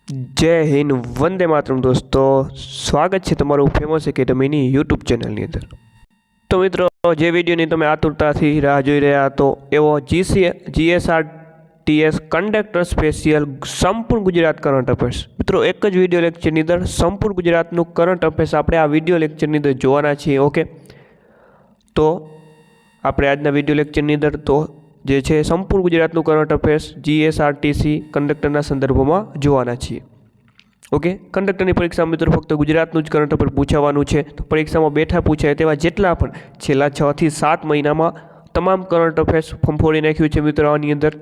जय हिंद वंदे मातरम दोस्तों स्वागत है तमारू फेमस एकेडमी यूट्यूब चैनल अंदर। तो मित्रों जे विडियो तमे आतुरता राह जोई रह्या तो एवो GSRTS कंडक्टर स्पेशियल संपूर्ण गुजरात करंट अफेर्स मित्रों एक ज विडियो लेक्चर अंदर संपूर्ण गुजरातनु करंट अफेर्स आपणे आ विडियो लेक्चर अंदर जोवाना छीए। ओके, तो आपणे आजना विडियो लेक्चर अंदर तो जे छे संपूर्ण गुजरातनु करंट अफेर्स GSRTC कंडक्टरना संदर्भमां जोवाना छीए। ओके, कंडक्टरनी परीक्षामां मित्रों फक्त गुजरातनुं ज करंट अफेर पूछावानुं छे। तो परीक्षामां बेठा पूछाय तेवा जेटला पण छेल्ला 6 થી 7 महीनामां तमाम करंट अफेर्स फंफोड़ी नाख्युं छे मित्रों आनी अंदर।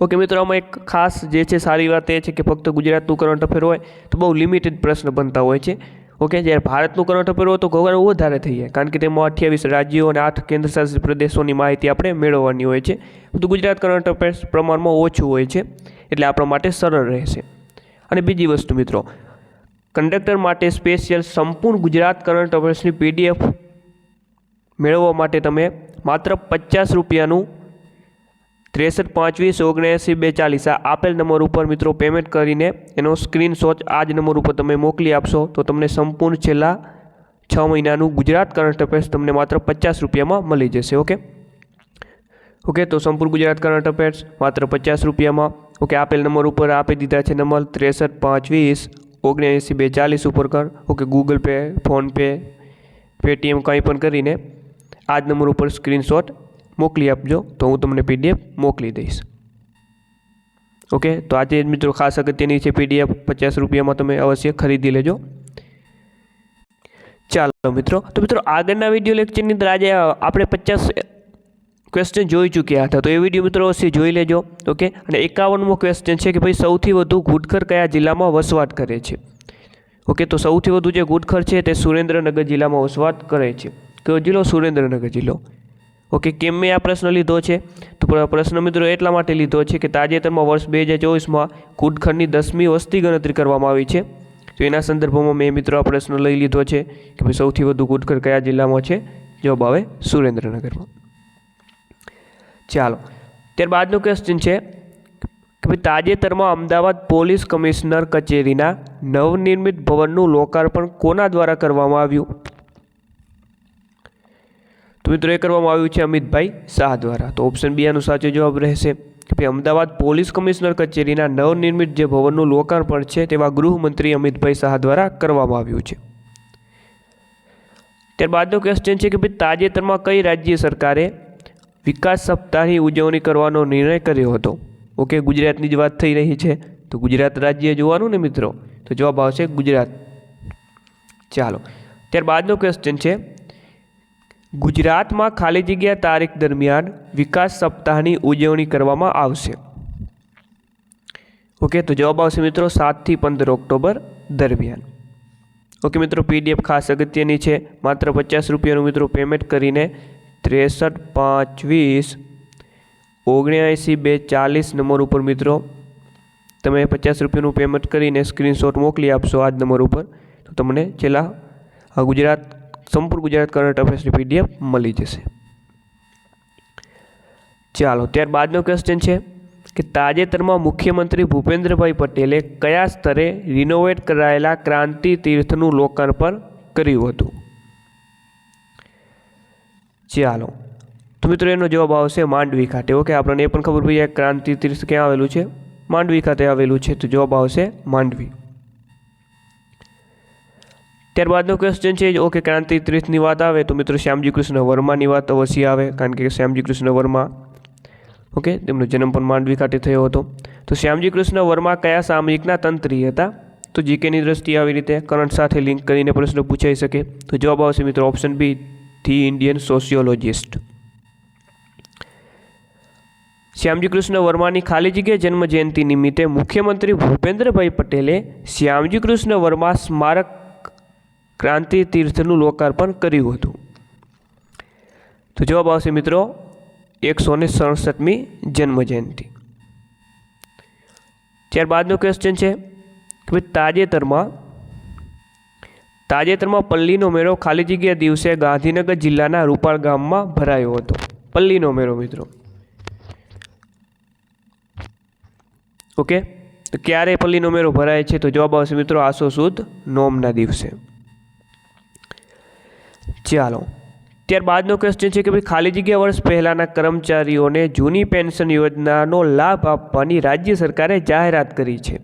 ओके मित्रों, आमां एक खास जे छे सारी वात ए छे के फक्त गुजरातनुं करंट अफेर होय तो बहु लिमिटेड प्रश्न बनता होय छे। ओके, ज्यारे भारतनुं करंट अफेर हो तो घणुं वधारे थई जाय, कारण के तेमां 28 राज्यों और 8 केन्द्रशासित प्रदेशोनी माहिती आपणे मेळवવાની होय छे। तो गुजरात करंट अफेर्स प्रमाणमां ओछुं होय छे એટલે આપણા માટે સરળ રહેશે। અને બીજી વસ્તુ મિત્રો, કંડક્ટર માટે સ્પેશિયલ સંપૂર્ણ ગુજરાત કરંટ અફેર્સની PDF મેળવવા માટે તમે માત્ર 50 રૂપિયાનું 63 25 79 42 આ આપેલ નંબર ઉપર મિત્રો પેમેન્ટ કરીને એનો સ્ક્રીનશોટ આ જ નંબર ઉપર તમે મોકલી આપશો તો તમને સંપૂર્ણ છેલ્લા 6 મહિનાનું ગુજરાત કરંટ અફેર્સ તમને માત્ર 50 રૂપિયામાં મળી જશે। ओके, तो संपूर्ण गुजरात करंट अफेर्स मात्र 50 रुपया में। ओके, आपेल नंबर पर आपी दीधा है नंबर 63 25 79 42 पर कर। ओके, गूगल पे फोनपे पेटीएम कहीं पण करीने आज नंबर पर स्क्रीनशॉट मोकली आपजो तो हूँ तमने PDF मोकली दईश। ओके, तो आज मित्रों खास अगत्यनी है PDF 50 रुपया में तमे अवश्य खरीदी लेजो। चलो मित्रों, तो मित्रों आगळना विडियो लेक्चर अंदर आज आपणे 50 क्वेश्चन जोई चूक्या था, तो ये विडियो मित्रों अवश्य जोई लेजो। ओके, और 51मो क्वेश्चन है कि भाई सौथी वधु घुड़खर कया जिल्लामां वसवाट करे छे। ओके, तो सौथी वधु जे घुड़खर है ते सुरेन्द्रनगर जिल्लामां वसवाट करे छे। कयो जिल्लो? सुरेन्द्रनगर जिल्लो। ओके, केम मैं आ प्रश्न लीधो छे? तो प्रश्न मित्रों एटला माटे लीधो छे कि ताजेतरमां वर्ष 2024 में घुड़खરની 10મી वस्ती गणतरी करवामां आवी छे। तो एना संदर्भमां मैं मित्रों आ प्रश्न लई लीधो छे कि भाई सौथी वधु घुड़खर कया जिल्लामां छे? जवाब आवे सुरेन्द्रनगरमां। चालो, त्यारबादनो क्वेश्चन है कि भाई ताजेतरमां अमदावाद पोलीस कमिश्नर कचेरीना नवनिर्मित भवनનું लोकार्पण कोना द्वारा करवामां આવ્યું? तो मित्रों ये करवामां આવ્યું છે અમિતભાઈ શાહ द्वारा। तो ऑप्शन बी आनो साचो जवाब रहेशे कि भाई अमदावाद पोलीस कमिश्नर कचेरीना नवनिर्मित जे भवनનું लोकार्पण છે તેવા ગૃહમંત્રી અમિતભાઈ શાહ द्वारा करवामां આવ્યું છે। ત્યારબાદનો ક્વેશ્ચન છે કે ભાઈ તાજેતરમાં કઈ રાજ્ય સરકારે विकास सप्ताहनी उजवणी करवानो निर्णय कर्यो हतो? ओके, गुजरातनी ज वात थई रही है तो गुजरात राज्य जोवानुं ने मित्रों, तो जवाब आवशे गुजरात। चालो, त्यारबादनो क्वेश्चन है गुजरात में खाली जग्या तारीख दरमियान विकास सप्ताहनी उजवणी करवामां आवशे। ओके, तो जवाब आवशे मित्रों 7 થી 15 ऑक्टोबर दरमियान। ओके मित्रों, PDF खास अगत्यनी है, मात्र 50 रुपयानुं मित्रों पेमेंट करीने 63 25 79 42 नंबर पर मित्रों तमे 50 रुपयानुं पेमेंट करीने स्क्रीनशॉट मोकली आपशो आज नंबर पर तो तमने छेल्ला गुजरात संपूर्ण गुजरात करंट अफेर्सनी PDF मळी जशे। चालो, त्यारबादनो क्वेश्चन है कि ताजेतरमां मुख्यमंत्री भूपेन्द्रभाई पटेले कया स्तरे रिनोवेट करायेला क्रांति तीर्थनुं लोकार्पण कर्युं हतुं? चालो, तो मित्रों एनो जवाब आवशे मांडवी खाते। ओके, आपने ये पण खबर पड़ी क्रांति तीर्थ क्या आवेलू है? मांडवी खाते आवेलू है, तो जवाब आवशे मांडवी। त्यारबादनो क्वेश्चन है ओके क्रांति तीर्थनी वात आवे तो मित्रों श्यामजी कृष्ण वर्मानी वात अवश्य आवे, कारण के श्यामजी कृष्ण वर्मा ओके तेमनो जन्म पण मांडवी खाते थयो हतो। तो श्यामजी कृष्ण वर्मा कया सामयिकना तंत्री हता? तो जीकेनी दृष्टिए आवी रीते करंट साथे लिंक करीने प्रश्न पूछाई सके। तो जवाब आवशे मित्रों option B, the Indian sociologist. Shyamji Krishna वर्मानी खाली जग्या जन्म जयंती निमित्ते मुख्यमंत्री भूपेन्द्रभाई पटेले श्यामजी कृष्ण वर्मा स्मारक क्रांति तीर्थનું लोकार्पण कर्युं हतुं। तो जवाब आवशे मित्रों 167મી जन्म जयंती। त्यारबादनो क्वेश्चन है कि ताजेतरमां पल्लीनो मेळो खाली जग्या दिवसे गांधीनगर जिल्लाना रूपाल गाममां भरायो हतो। पल्लीनो मेळो मित्रों। ओके, તો ક્યારે પલ્લીનો મેળો ભરાય છે? તો જવાબ આવશે મિત્રો આસો સુદ નોમના દિવસે. ચાલો, ત્યારબાદનો ક્વેશ્ચન છે કે ભાઈ ખાલી જગ્યા વર્ષ પહેલાંના કર્મચારીઓને જૂની પેન્શન યોજનાનો લાભ આપવાની રાજ્ય સરકારે જાહેરાત કરી છે.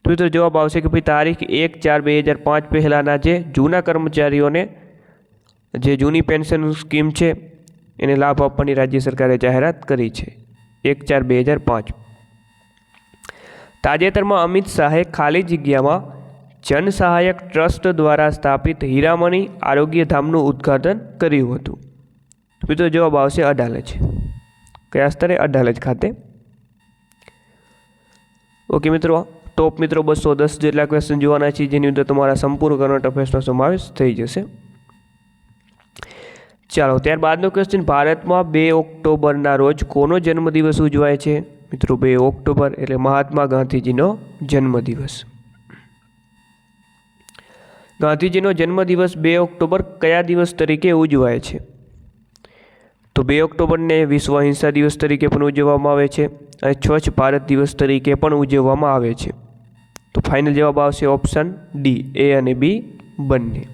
તો મિત્રો જવાબ આવશે કે ભાઈ તારીખ 1/4/2005 પહેલાંના જે જૂના કર્મચારીઓને જે જૂની પેન્શન સ્કીમ છે એને લાભ આપવાની રાજ્ય સરકારે જાહેરાત કરી છે 1/4/2005. તાજેતરમાં અમિત શાહે ખાલી જગ્યામાં જન સહાયક ટ્રસ્ટ દ્વારા સ્થાપિત હીરામણી આરોગ્યધામનું ઉદ્ઘાટન કર્યું હતું. મિત્રો જવાબ આવશે અડાલજ. કયા સ્તરે? અડાલજ ખાતે. ઓકે મિત્રો, ટોપ મિત્રો 210 જેટલા ક્વેશ્ચન જોવાના છે જેની અંદર તમારા સંપૂર્ણ કરંટ અફેર્સનો સમાવેશ થઈ જશે. ચાલો, ત્યારબાદનો ક્વેશ્ચન, ભારતમાં 2 ઓક્ટોબરના રોજ કોનો જન્મદિવસ ઉજવાય છે? મિત્રો 2 ઓક્ટોબર એટલે મહાત્મા ગાંધીજીનો જન્મદિવસ. ગાંધીજીનો જન્મદિવસ 2 ઓક્ટોબર કયા દિવસ તરીકે ઉજવાય છે? તો 2 ઓક્ટોબરને વિશ્વ અહિંસા દિવસ તરીકે પણ ઉજવવામાં આવે છે અને સ્વચ્છ ભારત દિવસ તરીકે પણ ઉજવવામાં આવે છે. તો ફાઇનલ જવાબ આવશે ઓપ્શન ડી, A અને B બંને.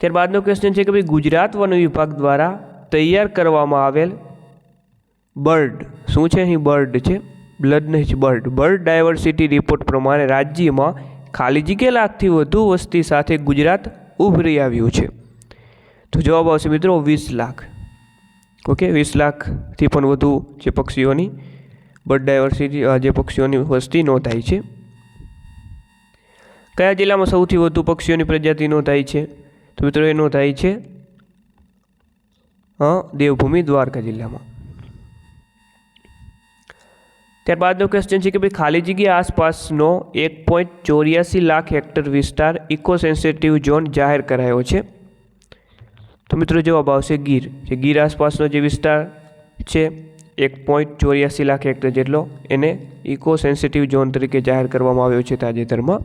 ત્યારબાદનો ક્વેશ્ચન છે કે ભાઈ ગુજરાત વન વિભાગ દ્વારા તૈયાર કરવામાં આવેલ બર્ડ, શું છે અહીં? બર્ડ છે, બ્લડ નહીં, બર્ડ ડાયવર્સિટી રિપોર્ટ પ્રમાણે રાજ્યમાં ખાલી જગ્યા લાખથી વધુ વસ્તી સાથે ગુજરાત ઉભરી આવ્યું છે. તો જવાબ આવશે મિત્રો 20 લાખ. ઓકે, 20 લાખથી પણ વધુ જે પક્ષીઓની બર્ડ ડાયવર્સિટી જે પક્ષીઓની વસ્તી નોંધાઈ છે. કયા જિલ્લામાં સૌથી વધુ પક્ષીઓની પ્રજાતિ નોંધાઈ છે? તો મિત્રો એ નોંધાઈ છે દેવભૂમિ દ્વારકા જિલ્લામાં. ત્યારબાદનો ક્વેશ્ચન છે કે ભાઈ ખાલી જગ્યા આસપાસનો 1.84 લાખ હેક્ટર વિસ્તાર ઇકો સેન્સિટિવ ઝોન જાહેર કરાયો છે. તો મિત્રો જવાબ આવશે ગીર. જે ગીર આસપાસનો જે વિસ્તાર છે 1.84 લાખ હેક્ટર જેટલો, એને ઇકો સેન્સિટિવ ઝોન તરીકે જાહેર કરવામાં આવ્યો છે તાજેતરમાં.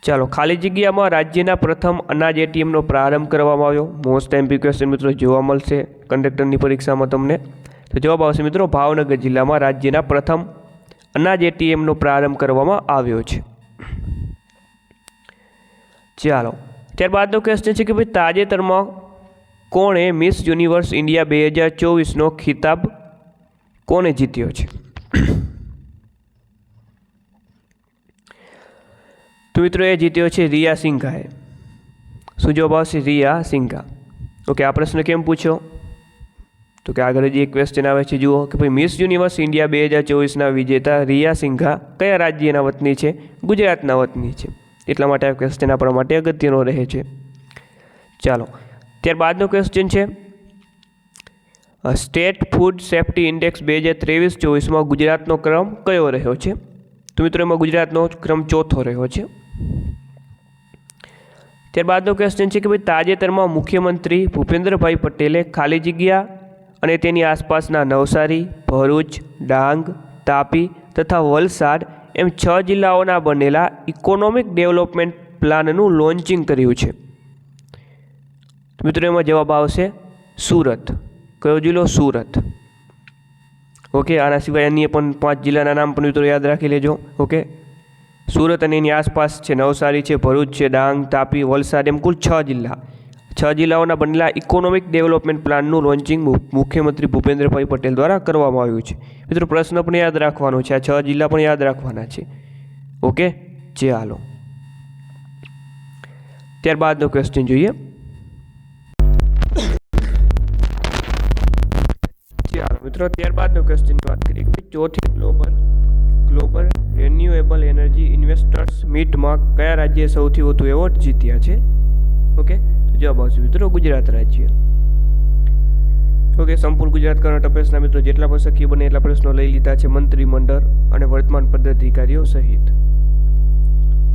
ચાલો, ખાલી જગ્યામાં રાજ્યના પ્રથમ અનાજ એટીએમનો પ્રારંભ કરવામાં આવ્યો. મોસ્ટ એમપી ક્વેશ્ચન મિત્રો જોવા મળશે કંડક્ટરની પરીક્ષામાં તમને. તો જવાબ આવશે મિત્રો ભાવનગર જિલ્લામાં રાજ્યના પ્રથમ અનાજ એટીએમનો પ્રારંભ કરવામાં આવ્યો છે. ચાલો, ત્યારબાદનો ક્વેશ્ચન છે કે ભાઈ તાજેતરમાં કોણે મિસ યુનિવર્સ ઇન્ડિયા 2024નો ખિતાબ કોણે જીત્યો છે? તો મિત્રો એ જીત્યો છે રિયા સિંઘાએ. શું જવાબ આવશે? રિયા સિંઘા. ઓકે, આ પ્રશ્ન કેમ પૂછ્યો? તો કે આગળ જ એક ક્વેશ્ચન આવે છે, જુઓ કે ભાઈ મિસ યુનિવર્સ ઇન્ડિયા 2024ના વિજેતા રિયા સિંઘા કયા રાજ્યના વતની છે? ગુજરાતના વતની છે. એટલા માટે આ ક્વેશ્ચન આપણા માટે અગત્યનો રહે છે. ચાલો, ત્યારબાદનો ક્વેશ્ચન છે સ્ટેટ ફૂડ સેફ્ટી ઇન્ડેક્સ 2023-24માં ગુજરાતનો ક્રમ કયો રહ્યો છે? તો મિત્રો એમાં ગુજરાતનો ક્રમ 4થો રહ્યો છે. ત્યારબાદનો ક્વેશ્ચન છે કે ભાઈ તાજેતરમાં મુખ્યમંત્રી ભૂપેન્દ્રભાઈ પટેલે ખાલી જગ્યા અને તેની આસપાસના નવસારી, ભરૂચ, ડાંગ, તાપી તથા વલસાડ એમ 6 જિલ્લાઓના બનેલા ઇકોનોમિક ડેવલપમેન્ટ પ્લાનનું લોન્ચિંગ કર્યું છે. મિત્રો એમાં જવાબ આવશે સુરત. કયો જિલ્લો? સુરત. ઓકે, આના સિવાય અન્ય પણ 5 જિલ્લાના નામ પણ મિત્રો યાદ રાખી લેજો. ઓકે, સુરત અને એની આસપાસ છે નવસારી છે, ભરૂચ છે, ડાંગ, તાપી, વલસાડ એમ કુલ 6 જિલ્લા. 6 જિલ્લાઓના બનેલા ઇકોનોમિક ડેવલપમેન્ટ પ્લાનનું લોન્ચિંગ મુખ્યમંત્રી ભૂપેન્દ્રભાઈ પટેલ દ્વારા કરવામાં આવ્યું છે. મિત્રો પ્રશ્ન પણ યાદ રાખવાનો છે, આ 6 જિલ્લા પણ યાદ રાખવાના છે. ઓકે, ચાલો, ત્યારબાદનો ક્વેશ્ચન જોઈએ. ચાલો મિત્રો, ત્યારબાદનો ક્વેશ્ચન વાત કરીએ કે ચોથી ગ્લોબલ રિન્યુએબલ એનર્જી ઇન્વેસ્ટર્સ મીટમાં કયા રાજ્યે સૌથી વધુ એવોર્ડ જીત્યા છે? ઓકે, તો જવાબ આવશે મિત્રો ગુજરાત રાજ્ય. ઓકે, સંપૂર્ણ ગુજરાત કરંટ અફેર્સના મિત્રો જેટલા પણ શક્ય બને એટલા પ્રશ્નો લઈ લીધા છે મંત્રીમંડળ અને વર્તમાન પદાધિકારીઓ સહિત.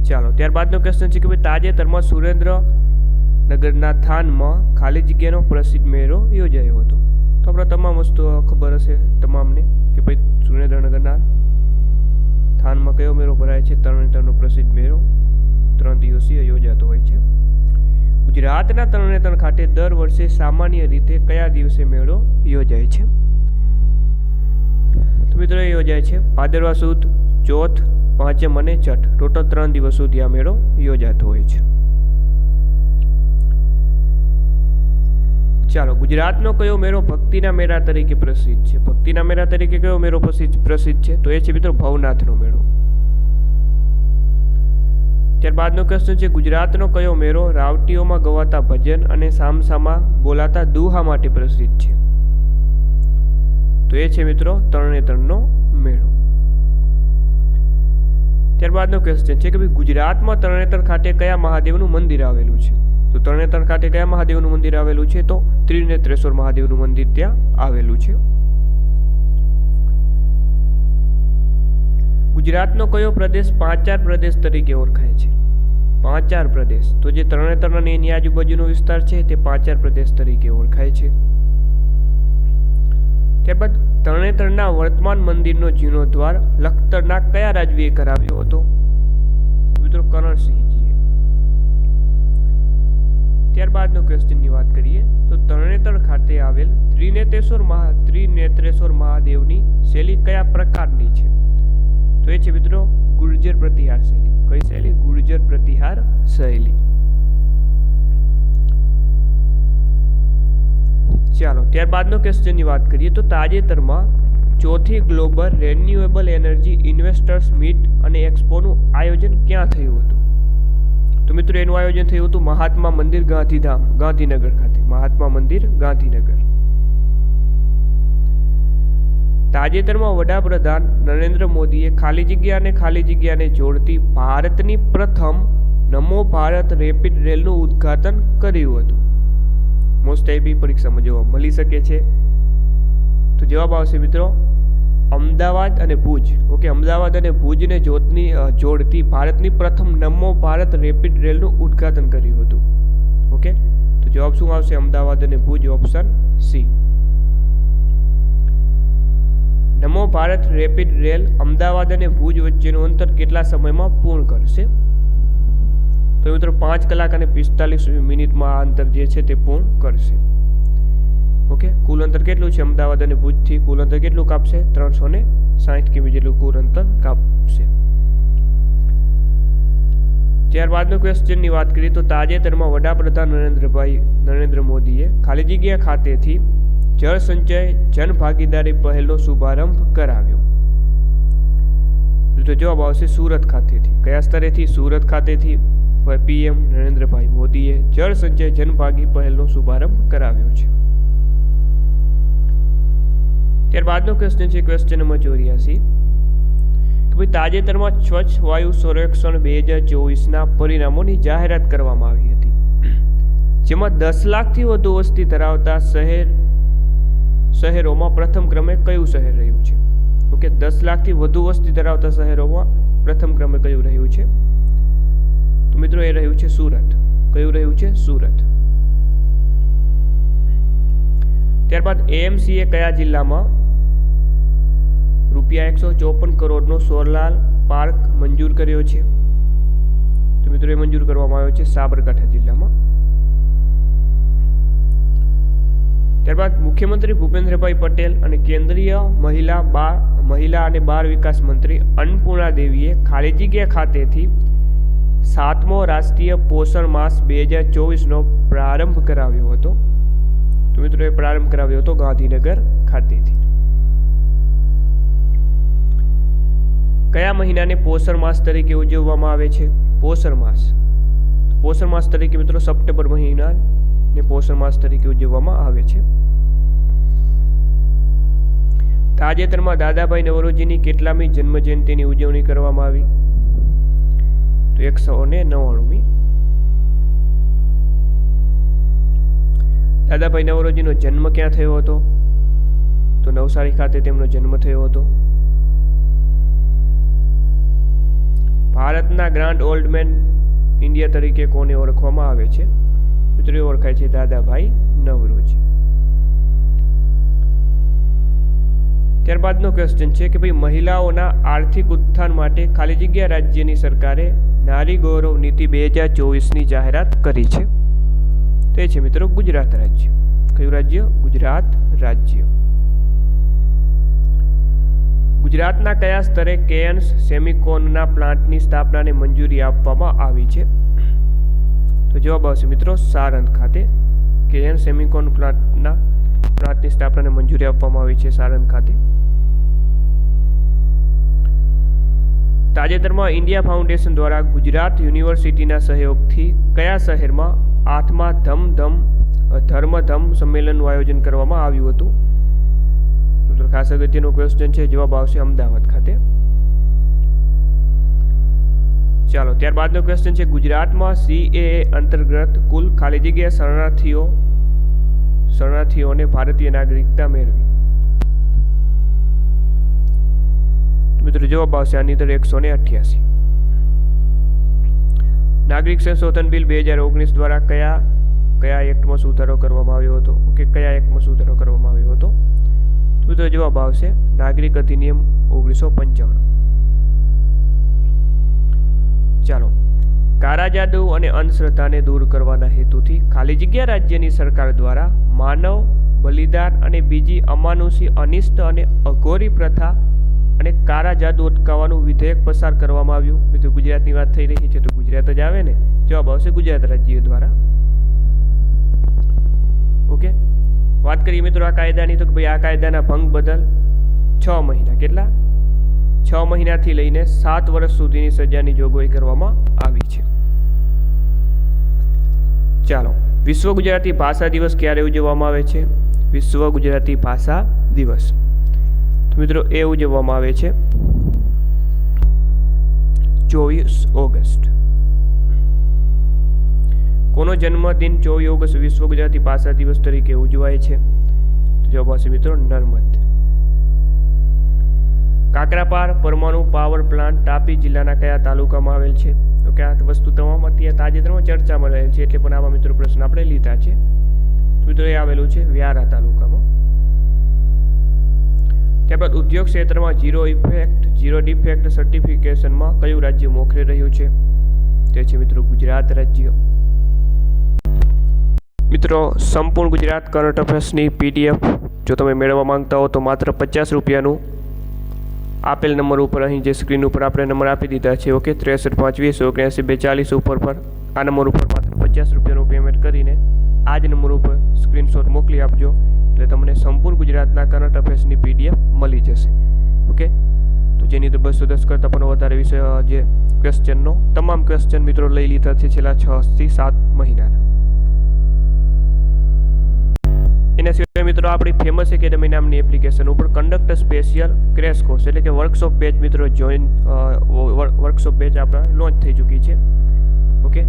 ચાલો, ત્યારબાદનો ક્વેશ્ચન છે કે ભાઈ તાજેતરમાં સુરેન્દ્રનગરના થાનમાં ખાલી જગ્યાનો પ્રસિદ્ધ મેળો યોજાયો હતો. તો આપણે તમામ વસ્તુ ખબર હશે તમામને કે ભાઈ સુરેન્દ્રનગરના થાનમાં કયો મેળો ભરાય છે? તરણેતરનો પ્રસિદ્ધ મેળો 3 દિવસીય યોજાતો હોય છે. ગુજરાતના તરણેતર ખાતે દર વર્ષે સામાન્ય રીતે કયા દિવસે મેળો યોજાય છે? મિત્રો એ યોજાય છે ભાદરવા સુદ ચોથ, પાંચમ અને છઠ. ટોટલ 3 દિવસ સુધી આ મેળો યોજાતો હોય છે. ચાલો, ગુજરાતનો કયો મેળો ભક્તિના મેળા તરીકે પ્રસિદ્ધ છે? ભક્તિના મેળા તરીકે કયો મેળો પ્રસિદ્ધ છે? તો એ છે મિત્રો ભવનાથનો મેળો. ત્યારબાદનો ક્વેશ્ચન છે ગુજરાતનો કયો મેળો રાવટીઓમાં ગવાતા ભજન અને સામસામાં બોલાતા દુહા માટે પ્રસિદ્ધ છે? તો એ છે મિત્રો તરણેતરનો મેળો. ત્યારબાદનો ક્વેશ્ચન છે કે ભાઈ ગુજરાતમાં તરણેતર ખાતે કયા મહાદેવનું મંદિર આવેલું છે? તો તરણેતર ખાતે કયા મહાદેવનું મંદિર આવેલું છે? તો ત્રિનેત્રેશ્વર મહાદેવનું મંદિર ત્યાં આવેલું છે. ગુજરાતનો કયો પ્રદેશ પાંચાર પ્રદેશ તરીકે ઓળખાય છે? પાંચાર પ્રદેશ, તો જે તરણેતર અને એની આજુબાજુનો વિસ્તાર છે તે પાંચાર પ્રદેશ તરીકે ઓળખાય છે. ત્યારબાદ તરણેતરના વર્તમાન મંદિરનો જીર્ણોદ્ધાર લખતરના કયા રાજવીએ કરાવ્યો હતો? મિત્રો કરણસિંહજીએ. ત્યારબાદનો ક્વેશ્ચનની વાત કરીએ તો તરણેતર ખાતે આવેલ ત્રિનેત્રેશ્વર મહાદેવની શૈલી કયા પ્રકારની છે? તો એ છે મિત્રો ગુર્જર પ્રતિહાર શૈલી. કઈ શૈલી? ગુર્જર પ્રતિહાર શૈલી. ચાલો, ત્યારબાદનો ક્વેશ્ચનની વાત કરીએ તો તાજેતરમાં ચોથી global renewable energy investors meet અને એક્સપોનું આયોજન ક્યાં થયું હતું? તો મિત્રો એનું આયોજન થયું હતું મહાત્મા મંદિર ગાંધીધામ, ગાંધીનગર ખાતે. મહાત્મા મંદિર ગાંધીનગર. તાજેતરમાં વડાપ્રધાન નરેન્દ્ર મોદીએ ખાલી જગ્યાને જોડતી ભારતની પ્રથમ નમો ભારત રેપિડ રેલનું ઉદ્ઘાટન કર્યું હતું. મોસ્ટ આઈપી પરીક્ષામાં જોવા મળી શકે છે. તો જવાબ આવશે મિત્રો અમદાવાદ અને ભુજ. ઓકે, અમદાવાદ અને ભુજને જોડતી ભારતની પ્રથમ નમો ભારત રેપિડ રેલનું ઉદ્ઘાટન કર્યું હતું. ઓકે, તો જવાબ શું આવશે? અમદાવાદ અને ભુજ, ઓપ્શન સી. નમો ભારત રેપિડ રેલ અમદાવાદ અને ભુજ વચ્ચેનું અંતર કેટલા સમયમાં પૂર્ણ કરશે? તો મિત્રો 5 કલાક અને 45 મિનિટમાં આ અંતર જે છે તે પૂર્ણ કરશે. ઓકે, કુલ અંતર કેટલું છે? અમદાવાદ અને ભુજથી કુલ અંતર કેટલું કાપશે? 360 કિમી જેટલું કુલ અંતર કાપશે. ત્યારબાદનો ક્વેશ્ચનની વાત કરીએ તો તાજેતરમાં વડાપ્રધાન નરેન્દ્ર મોદીએ ખાલી જગ્યા ખાતેથી જળ સંચય જન ભાગીદારી પહેલનો શુભારંભ કરાવ્યો. તો જવાબ આવશે સુરત ખાતેથી. કયા સ્તરેથી? સુરત ખાતેથી પીએમ નરેન્દ્રભાઈ મોદીએ જળ સંચય જનભાગી પહેલનો શુભારંભ કરાવ્યો છે. ત્યારબાદનો ક્વેશ્ચન છે ક્વેશ્ચન નંબર 84 કે ભાઈ તાજેતરમાં સ્વચ્છ વાયુ સર્વેક્ષણ 2024ના પરિણામોની જાહેરાત કરવામાં આવી હતી, જેમાં 10 લાખથી વધુ વસ્તી ધરાવતા શહેરોમાં પ્રથમ ક્રમે કયું શહેર રહ્યું છે? ઓકે, 10 લાખથી વધુ વસ્તી ધરાવતા શહેરોમાં પ્રથમ ક્રમે કયું રહ્યું છે? તો મિત્રો એ રહ્યું છે સુરત. કયું રહ્યું છે? સુરત. ત્યારબાદ એએમસીએ કયા જિલ્લામાં ₹154 કરોડનો સોરલાલ પાર્ક મંજૂર કર્યો છે? તો મિત્રો એ મંજૂર કરવામાં આવ્યો છે સાબરકાંઠા જિલ્લામાં. ત્યારબાદ મુખ્યમંત્રી ભૂપેન્દ્રભાઈ પટેલ અને કેન્દ્રીય મહિલા અને બાળ વિકાસ મંત્રી અન્નપૂર્ણા દેવીએ ખાલી જગ્યા ખાતેથી 7મો રાષ્ટ્રીય પોષણ માસ 2024નો પ્રારંભ કરાવ્યો હતો. તો મિત્રો એ પ્રારંભ કરાવ્યો હતો ગાંધીનગર ખાતેથી. કયા મહિનાને પોષણ માસ તરીકે ઉજવવામાં આવે છે? પોષણ માસ તરીકે મિત્રો સપ્ટેમ્બર મહિનાને પોષણ માસ તરીકે ઉજવવામાં આવે છે. તાજેતરમાં દાદાભાઈ નવરોજીની કેટલામી જન્મજયંતિની ઉજવણી કરવામાં આવી? તો 199મી. દાદાભાઈ નવરોજીનો જન્મ ક્યાં થયો હતો? તો નવસારી ખાતે તેમનો જન્મ થયો હતો. ભારતના ગ્રાન્ડ ઓલ્ડ મેન ઇન્ડિયા તરીકે કોને ઓળખવામાં આવે છે? મિત્રો ઓળખાય છે દાદાભાઈ નવરોજી. ત્યારબાદનો ક્વેશ્ચન છે કે ભાઈ મહિલાઓના આર્થિક ઉત્થાન માટે ખાલી જગ્યા રાજ્યની સરકારે નારી ગૌરવ નીતિ 2024ની જાહેરાત કરી છે. તે છે મિત્રો ગુજરાત રાજ્ય. કયું રાજ્ય? ગુજરાત રાજ્ય. ગુજરાતના કયા સ્તરે કેયન્સ સેમિકોનના પ્લાન્ટની સ્થાપનાને મંજૂરી આપવામાં આવી છે? તો જવાબ આવશે મિત્રો સાણંદ ખાતે. કેયન સેમિકોન પ્લાન્ટની સ્થાપનાને મંજૂરી આપવામાં આવી છે સાણંદ ખાતે. તાજેતરમાં ઇન્ડિયા ફાઉન્ડેશન દ્વારા ગુજરાત યુનિવર્સિટીના સહયોગથી કયા શહેરમાં 8મા ધર્મધમ સંમેલનનું આયોજન કરવામાં આવ્યું હતું? તો ખાસ અગત્યનો ક્વેશ્ચન છે. જવાબ આવશે અમદાવાદ ખાતે. ચાલો ત્યારબાદનો ક્વેશ્ચન છે ગુજરાતમાં CAA અંતર્ગત કુલ ખાલી જગ્યા શરણાર્થીઓને ભારતીય નાગરિકતા મેળવી. મિત્રો જવાબ આવશે આની અંદર 188. નાગરિક સંશોધન બિલ 2019 દ્વારા કયા એક્ટમાં સુધારો કરવામાં આવ્યો હતો? કયા એક્ટમાં સુધારો કરવામાં આવ્યો હતો? તો જવાબ આવશે નાગરિક અધિનિયમ 1995. ચાલો કાળા જાદુ અને અંધશ્રદ્ધાને દૂર કરવાના હેતુથી ખાલી જગ્યા રાજ્યની સરકાર દ્વારા માનવ બલિદાન અને બીજી અમાનુષી અનિષ્ટ અને અઘોરી પ્રથા અને કાળા જાદુ અટકાવવાનું વિધેયક પસાર કરવામાં આવ્યું. મિત્રો ગુજરાતની વાત થઈ રહી છે તો ગુજરાત જ આવે ને. જવાબ આવશે ગુજરાત રાજ્ય દ્વારા. ઓકે, વાત કરીએ મિત્રો આ કાયદાની તો ભાઈ આ કાયદાના ભંગ બદલ 6 મહિના કેટલા 6 મહિનાથી લઈને 7 વર્ષ સુધીની સજાની જોગવાઈ કરવામાં આવી છે. ચાલો વિશ્વ ગુજરાતી ભાષા દિવસ ક્યારે ઉજવવામાં આવે છે? વિશ્વ ગુજરાતી ભાષા દિવસ તો મિત્રો એ ઉજવવામાં આવે છે 24 ઓગસ્ટ. કોનો જન્મદિન 24 ઓગસ્ટ વિશ્વ ગુજરાતી ભાષા દિવસ તરીકે ઉજવાય છે? તો જવાબ આવશે મિત્રો નર્મદ. કાકરાપાર પરમાણુ પાવર પ્લાન્ટ તાપી જિલ્લાના કયા તાલુકામાં આવેલ છે? તો કે આ વસ્તુ તમામ અત્યારે તાજેતરમાં ચર્ચામાં રહેલ છે એટલે પણ આવા મિત્રો પ્રશ્ન આપણે લીધા છે. તો મિત્રો એ આવેલું છે વ્યારા તાલુકામાં. ત્યારબાદ ઉદ્યોગ ક્ષેત્રમાં ઝીરો ડિફેક્ટ સર્ટિફિકેશનમાં કયું રાજ્ય મોખરે રહ્યું છે? તે છે મિત્રો ગુજરાત રાજ્ય. મિત્રો સંપૂર્ણ ગુજરાત કરંટ અફેર્સની PDF જો તમે મેળવવા માંગતા હો તો માત્ર 50 રૂપિયાનું આપેલ નંબર ઉપર અહીં જે સ્ક્રીન ઉપર આપણે નંબર આપી દીધા છે 63 520 79 240 ઉપર આ નંબર ઉપર માત્ર 50 રૂપિયાનું પેમેન્ટ કરીને આ જ નંબર ઉપર સ્ક્રીનશોટ મોકલી આપજો એટલે તમને સંપૂર્ણ ગુજરાતના કરંટ અફેર્સની PDF મળી જશે. ઓકે, તો જેની અંદર 210 કરતાં પણ વધારે વિષય જે ક્વેશ્ચનનો તમામ ક્વેશ્ચન મિત્રો લઈ લીધા છે છેલ્લા 6 થી 7 મહિનાના. એના સિવાય મિત્રો આપણી ફેમસ એકેડમી નામની એપ્લિકેશન ઉપર કંડક્ટર સ્પેશિયલ ક્રેશ કોર્સ એટલે કે વર્કશોપ બેચ મિત્રો વર્કશોપ બેચ આપણા લોન્ચ થઈ ચૂકી છે. ઓકે,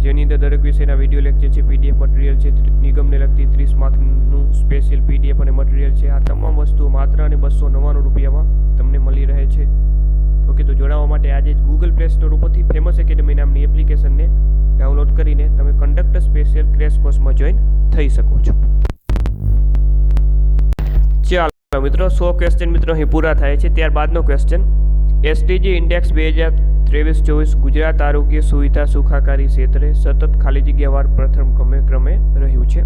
જેની અંદર દરેક વિષયના વિડીયો લેક્ચર છે, PDF મટીરિયલ છે, નિગમને લગતી 30 માર્કનું સ્પેશિયલ PDF અને મટીરિયલ છે. આ તમામ વસ્તુઓ માત્ર અને 299 રૂપિયામાં તમને મળી રહે છે. ઓકે, તો જોડાવા માટે આજે જ ગૂગલ પ્લે સ્ટોર ઉપરથી ફેમસ એકેડમી નામની એપ્લિકેશનને ડાઉનલોડ કરીને તમે કંડક્ટર સ્પેશિયલ ક્રેશ કોર્સમાં જોઈન થઈ શકો છો. ચાલો મિત્રો 100 ક્વેશ્ચન મિત્રો અહીં પૂરા થાય છે. ત્યારબાદનો ક્વેશ્ચન SDG ઇન્ડેક્સ 2023-24 ગુજરાત આરોગ્ય સુવિધા સુખાકારી ક્ષેત્રે સતત ખાલી જગ્યાવાર પ્રથમ ક્રમે રહ્યું છે.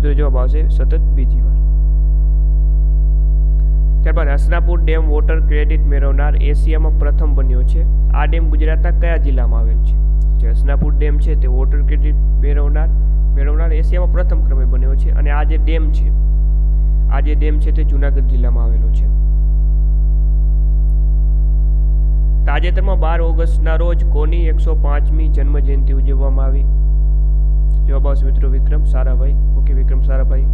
તો જવાબ આવશે સતત બીજી વાર. ત્યારબાદ હસનાપુર ડેમ વોટર ક્રેડિટ મેળવનાર એશિયામાં પ્રથમ બન્યો છે. આ ડેમ ગુજરાતના કયા જિલ્લામાં આવેલ છે? જે હસનાપુર ડેમ છે તે વોટર ક્રેડિટ મેળવનાર એશિયામાં પ્રથમ ક્રમે બન્યો છે અને આ જે ડેમ છે તે જૂનાગઢ જિલ્લામાં આવેલો છે. તાજેતરમાં 12 ઓગસ્ટના રોજ કોની 105મી જન્મ જયંતિ ઉજવવામાં આવી? જવાબ આવશે મિત્રો વિક્રમ સારાભાઈ. ઓકે, વિક્રમ સારાભાઈ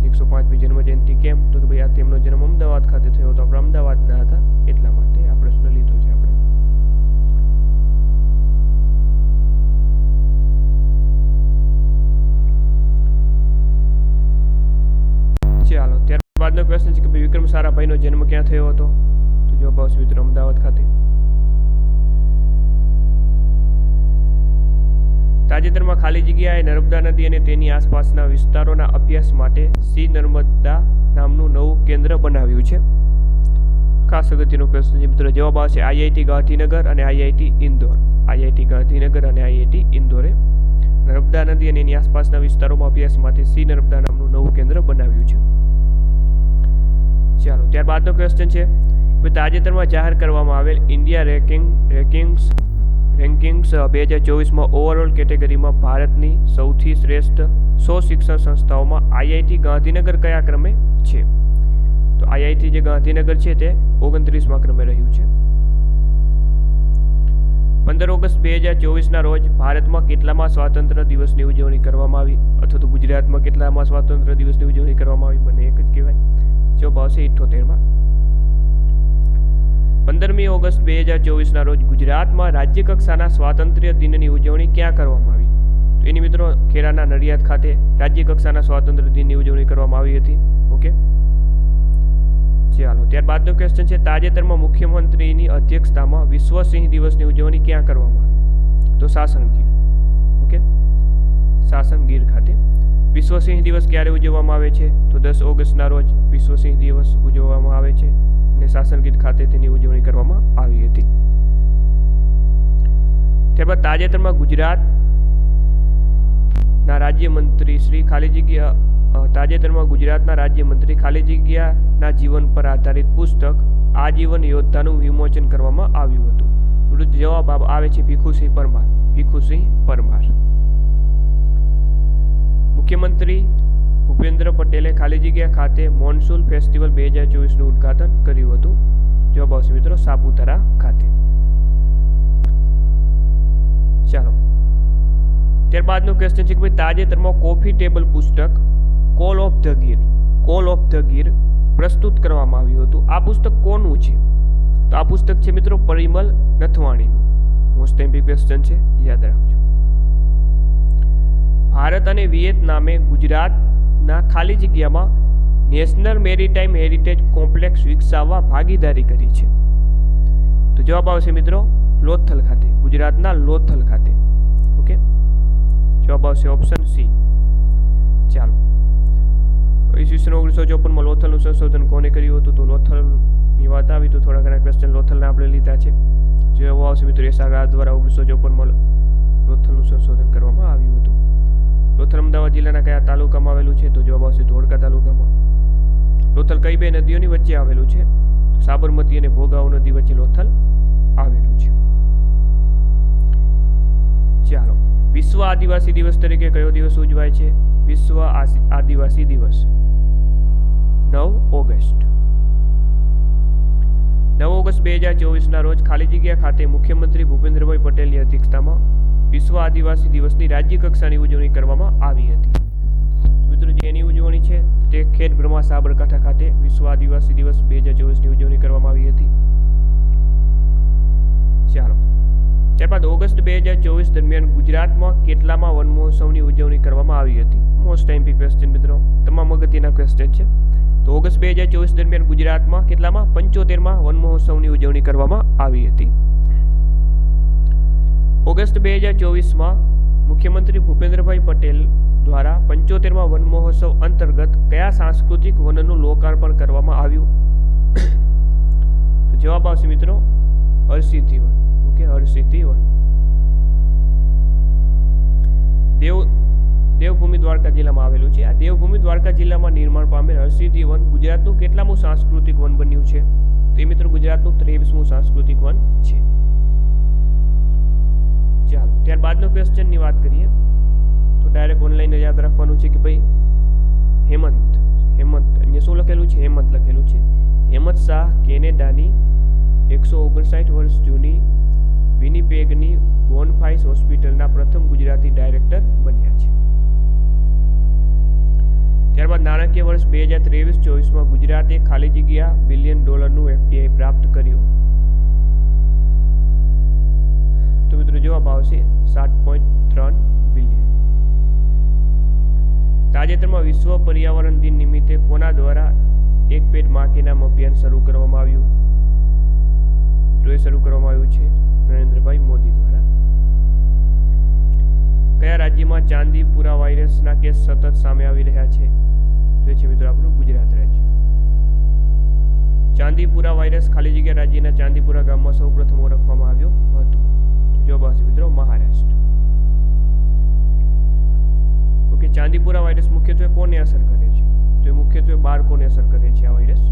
105મી જન્મ જયંતિ કેમ? તો ભાઈ આ તેમનો જન્મ અમદાવાદ ખાતે થયો હતો. આપણે અમદાવાદના હતા એટલા માટે આ પ્રશ્ન લીધો છે આપણે. ચાલો ત્યારબાદનો ક્વેશ્ચન છે કે ભાઈ વિક્રમ સારાભાઈનો જન્મ ક્યાં થયો હતો? તો જવાબ આવશે મિત્રો અમદાવાદ ખાતે. તાજેતરમાં ખાલી જગ્યાએ નર્મદા નદી અને તેની આસપાસના વિસ્તારોના અભ્યાસ માટે સી નર્મદા નામનું નવું કેન્દ્ર બનાવ્યું છે. ખાસ અગત્યનો ક્વેશ્ચન છે મિત્રો. જવાબ આવશે IIT ગાંધીનગર અને IIT ઇન્દોર. IIT ગાંધીનગર અને IIT ઇન્દોરે નર્મદા નદી અને એની આસપાસના વિસ્તારોમાં અભ્યાસ માટે સી નર્મદા નામનું નવું કેન્દ્ર બનાવ્યું છે. ચાલો ત્યારબાદનો ક્વેશ્ચન છે કે તાજેતરમાં જાહેર કરવામાં આવેલ ઇન્ડિયા રેન્કિંગ્સ 2024માં ઓવરઓલ કેટેગરીમાં ભારતની સૌથી શ્રેષ્ઠ 100 શિક્ષણ સંસ્થાઓમાં આઈઆઈટી ગાંધીનગર કયા ક્રમે છે? તો આઈઆઈટી જે ગાંધીનગર છે તે 29મા ક્રમે રહ્યું છે. 15 ઓગસ્ટ 2024ના રોજ ભારતમાં કેટલામાં સ્વાતંત્ર્ય દિવસની ઉજવણી કરવામાં આવી, અથવા તો ગુજરાતમાં કેટલામાં સ્વાતંત્ર્ય દિવસની ઉજવણી કરવામાં આવી? બંને એક જ કહેવાય. જવાબ આવશે 78માં. 15મી ઓગસ્ટ 2024ના રોજ ગુજરાતમાં રાજ્ય કક્ષાના સ્વાતંત્ર્ય દિનની ઉજવણી ક્યાં કરવામાં આવી? તો એની મિત્રો ખેરાના નડિયાદ ખાતે રાજ્ય કક્ષાના સ્વાતંત્ર્ય દિનની ઉજવણી કરવામાં આવી હતી. ઓકે, ચાલો ત્યારબાદનો ક્વેશ્ચન છે તાજેતરમાં મુખ્યમંત્રીની અધ્યક્ષતામાં વિશ્વ સિંહ દિવસની ઉજવણી ક્યાં કરવામાં આવી? તો સાસણગીર. ઓકે, સાસણગીર ખાતે. વિશ્વ સિંહ દિવસ ક્યારે ઉજવવામાં આવે છે? તો 10 ઓગસ્ટના રોજ વિશ્વ સિંહ દિવસ ઉજવવામાં આવે છે અને સાસણગીર ખાતે તેની ઉજવણી કરવામાં આવી હતી. ત્યારબાદ તાજેતરમાં ગુજરાતના રાજ્યમંત્રી શ્રી ગુજરાતના રાજ્યમંત્રી ખાલી જગ્યાના જીવન પર આધારિત પુસ્તક આજીવન યોદ્ધાનું વિમોચન કરવામાં આવ્યું હતું. તો જવાબ આવે છે ભીખુસિંહ પરમાર. ભીખુસિંહ પરમાર. મુખ્યમંત્રી ભૂપેન્દ્ર પટેલે ખાલી જગ્યા ખાતે મોનસૂન ફેસ્ટિવલ 2024નું ઉદ્ઘાટન કર્યું હતું. જવાબ આવશે મિત્રો સાપુતારા ખાતે. ચાલો ત્યારબાદનો ક્વેશ્ચન છે કે ભાઈ તાજેતરમાં કોફી ટેબલ પુસ્તક કોલ ઓફ ધ ગીર પ્રસ્તુત કરવામાં આવ્યું હતું. આ પુસ્તક કોનું છે? તો આ પુસ્તક છે મિત્રો પરિમલ નથવાણીનું. મોસ્ટ ઇમ્પોર્ટન્ટ ક્વેશ્ચન છે, યાદ રાખજો. ભારત અને વિયેતનામે ગુજરાતના ખાલી જગ્યામાં નેશનલ મેરીટાઈમ હેરિટેજ કોમ્પ્લેક્સ વિકસાવવા ભાગીદારી કરી છે. તો જવાબ આવશે મિત્રો લોથલ ખાતે, ગુજરાતના લોથલ ખાતે. ઓકે, જવાબ આવશે ઓપ્શન સી. ચાલો, ઈસવીસન 1954માં લોથલનું સંશોધન કોને કર્યું હતું? તો લોથલની વાત આવી તો થોડા ઘણા ક્વેશ્ચન લોથલના આપણે લીધા છે. જવાબ આવશે મિત્રો એસઆર દ્વારા 1954માં લોથલનું સંશોધન કરવામાં આવ્યું હતું. લોથલ અમદાવાદ જિલ્લાના કયા તાલુકામાં આવેલું છે? તો જવાબ આવશે ધોળકા તાલુકામાં. લોથલ કઈ બે નદીઓની વચ્ચે આવેલું છે? તો સાબરમતી અને ભોગાવો નદી વચ્ચે લોથલ આવેલું છે. ચાલો, વિશ્વ આદિવાસી દિવસ તરીકે કયો દિવસ ઉજવાય છે? વિશ્વ આદિવાસી દિવસ 9 ઓગસ્ટ. 9 ઓગસ્ટ 2024ના રોજ ખાલી જગ્યા ખાતે મુખ્યમંત્રી ભૂપેન્દ્રભાઈ પટેલની અધ્યક્ષતામાં વિશ્વ આદિવાસી દિવસની રાજ્ય કક્ષાની ઉજવણી કરવામાં આવી હતી. મિત્રો જેની ઉજવણી છે તે ખેડ બ્રહ્મા સાબરકાંઠા ખાતે વિશ્વ આદિવાસી દિવસ 2024ની ઉજવણી કરવામાં આવી હતી. ચાલો ત્યારબાદ ઓગસ્ટ 2024 દરમિયાન ગુજરાતમાં કેટલામાં વન મહોત્સવની ઉજવણી કરવામાં આવી હતી? મોસ્ટ ટાઈમ ક્વેશ્ચન મિત્રો, તમામ અગત્યના ક્વેશ્ચન છે. તો ઓગસ્ટ 2024 દરમિયાન ગુજરાતમાં કેટલામાં 75માં વન મહોત્સવની ઉજવણી કરવામાં આવી હતી. ઓગસ્ટ 2024માં મુખ્યમંત્રી ભૂપેન્દ્રભાઈ પટેલ દ્વારા 75માં વન મહોત્સવ અંતર્ગત કયા સાંસ્કૃતિક વનનું લોકાર્પણ કરવામાં આવ્યું? તો જવાબ આવશે મિત્રો Harsiddhi one. Okay, Harsiddhi one. Devbhumi Dwarka જિલ્લામાં આવેલું છે. આ દેવભૂમિ દ્વારકા જિલ્લામાં નિર્માણ પામેલ હરસિદ્ધિ વન ગુજરાતનું કેટલામું સાંસ્કૃતિક વન બન્યું છે? તો મિત્રો ગુજરાતનું 23મું સાંસ્કૃતિક વન છે. ચાલો ત્યારબાદનો ક્વેશ્ચનની વાત કરીએ તો ડાયરેક્ટ ઓનલાઈન યાદ રાખવાનું છે કે ભાઈ હેમંત અહીંયા શું લખેલું છે? હેમંત લખેલું છે. હેમંત શાહ કેનેડાની 159 વર્ષ જૂની વિનીપેગની બોનફાઇસ હોસ્પિટલના પ્રથમ ગુજરાતી ડાયરેક્ટર બન્યા છે. ત્યારબાદ નાણાકીય વર્ષ 2023-24માં ગુજરાતે ખાલી જગ્યા $1 બિલિયન FDI પ્રાપ્ત કર્યું. તો મિત્રો જવાબ આવશે 7.3 બિલિયન. તાજેતરમાં વિશ્વ પર્યાવરણ દિન નિમિત્તે કોના દ્વારા એક પેડ માં કે નામ અભિયાન શરૂ કરવામાં આવ્યું? તો એ શરૂ કરવામાં આવ્યું છે નરેન્દ્રભાઈ મોદી દ્વારા. કયા રાજ્યમાં ચાંદીપુરા વાયરસના કેસ સતત સામે આવી રહ્યા છે? તો એ છે મિત્રો આપણું ગુજરાત રાજ્ય. ચાંદીપુરા વાયરસ ખાલી જગ્યા રાજ્યના ચાંદીપુરા ગામમાં સૌપ્રથમ ઓળખવામાં આવ્યો હતો. જવાબ આવશે મિત્રો મહારાષ્ટ્ર. ઓકે, ચાંદીપુરા વાયરસ મુખ્યત્વે કોને અસર કરે છે? તો એ મુખ્યત્વે બાળકોને અસર કરે છે આ વાયરસ.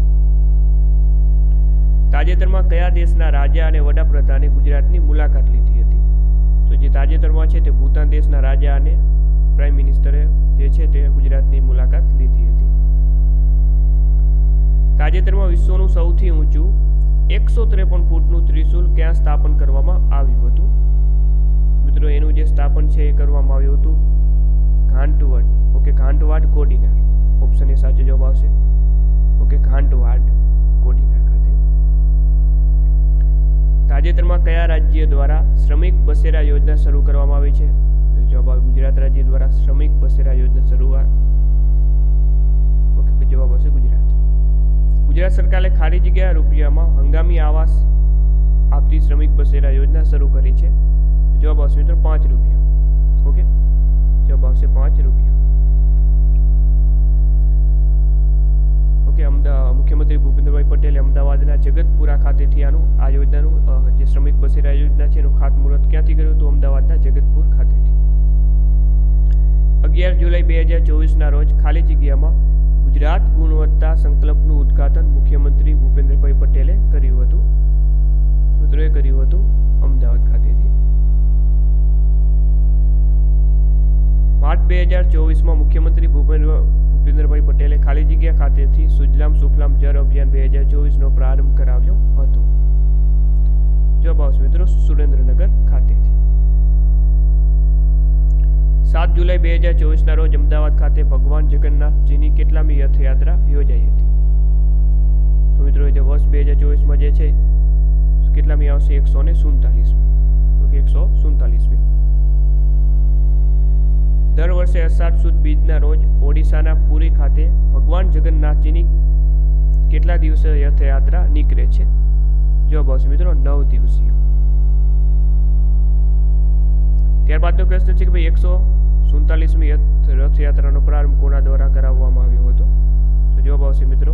તાજેતરમાં કયા દેશના રાજા અને વડાપ્રધાને ગુજરાતની મુલાકાત લીધી હતી? તો જે તાજેતરમાં છે તે ભૂતાન દેશના રાજા અને પ્રાઇમ મિનિસ્ટરે જે છે તે ગુજરાતની મુલાકાત લીધી હતી. તાજેતરમાં વિશ્વનું સૌથી ઊંચું 153 ફૂટનું ત્રિશુલ ક્યાં સ્થાપન કરવામાં આવ્યું હતું? મિત્રો એનું જે સ્થાપન છે એ કરવામાં આવ્યું હતું ઘાંટવાડ. ઓકે, ઘાંટવાડ કોડીનાર. ઓપ્શન એ સાચો જવાબ આવશે. ઓકે, ઘાંટવાડ કોડીનાર ખાતે. તાજેતરમાં કયા રાજ્ય દ્વારા શ્રમિક બસેરા યોજના શરૂ કરવામાં આવી છે? જવાબ આવે ગુજરાત રાજ્ય દ્વારા શ્રમિક બસેરા યોજના શરૂઆત. ઓકે, જવાબ આવશે ગુજરાત. ગુજરાત સરકારે ખાલી જગ્યા રૂપિયામાં હંગામી આવાસ આપતી શ્રમિક બસેરા યોજના શરૂ કરી છે. જવાબ આવશે મિત્રો 5 રૂપિયા. ઓકે, જવાબ આવશે 5 રૂપિયા. ઓકે, મુખ્યમંત્રી ભૂપેન્દ્રભાઈ પટેલે અમદાવાદના જગતપુરા ખાતેથી આ યોજનાનું જે શ્રમિક બસેરા યોજના છે એનું ખાતમુહૂર્ત ક્યાંથી કર્યું હતું? અમદાવાદના જગતપુર ખાતેથી. 11 જુલાઈ 2024ના રોજ ખાલી જગ્યામાં ગુજરાત ગુણવત્તા સંકલ્પનું ઉદ્ઘાટન મુખ્યમંત્રી ભૂપેન્દ્રભાઈ પટેલે કર્યું હતું. મિત્રોએ કર્યું હતું અમદાવાદ ખાતેથી. માર્ચ 2024માં મુખ્યમંત્રી ભૂપેન્દ્રભાઈ પટેલે ખાલી જગ્યા ખાતેથી સુજલામ સુફલામ જળ અભિયાન 2024નો પ્રારંભ કરાવ્યો હતો. જવાબ આવશે મિત્રો સુરેન્દ્રનગર ખાતેથી. 7 જુલાઈ 2024ના રોજ અમદાવાદ ખાતે ભગવાન જગન્નાથજીની કેટલામી રથયાત્રા યોજાઈ હતી? તો મિત્રો જે વર્ષ 2024માં જે છે કેટલામી આવશે? 147મી. ઓકે, 147મી. દર વર્ષે અષાઢ સુદ બીજના રોજ ઓડિશાના પુરી ખાતે ભગવાન જગન્નાથજીની કેટલા દિવસે રથયાત્રા નીકળે છે? જવાબ આવશે મિત્રો 9 દિવસીય. ત્યારબાદનો ક્વેશ્ચન છે કે ભાઈ 147મી રથયાત્રાનો પ્રારંભ કોના દ્વારા કરાવવામાં આવ્યો હતો? તો જવાબ આવશે મિત્રો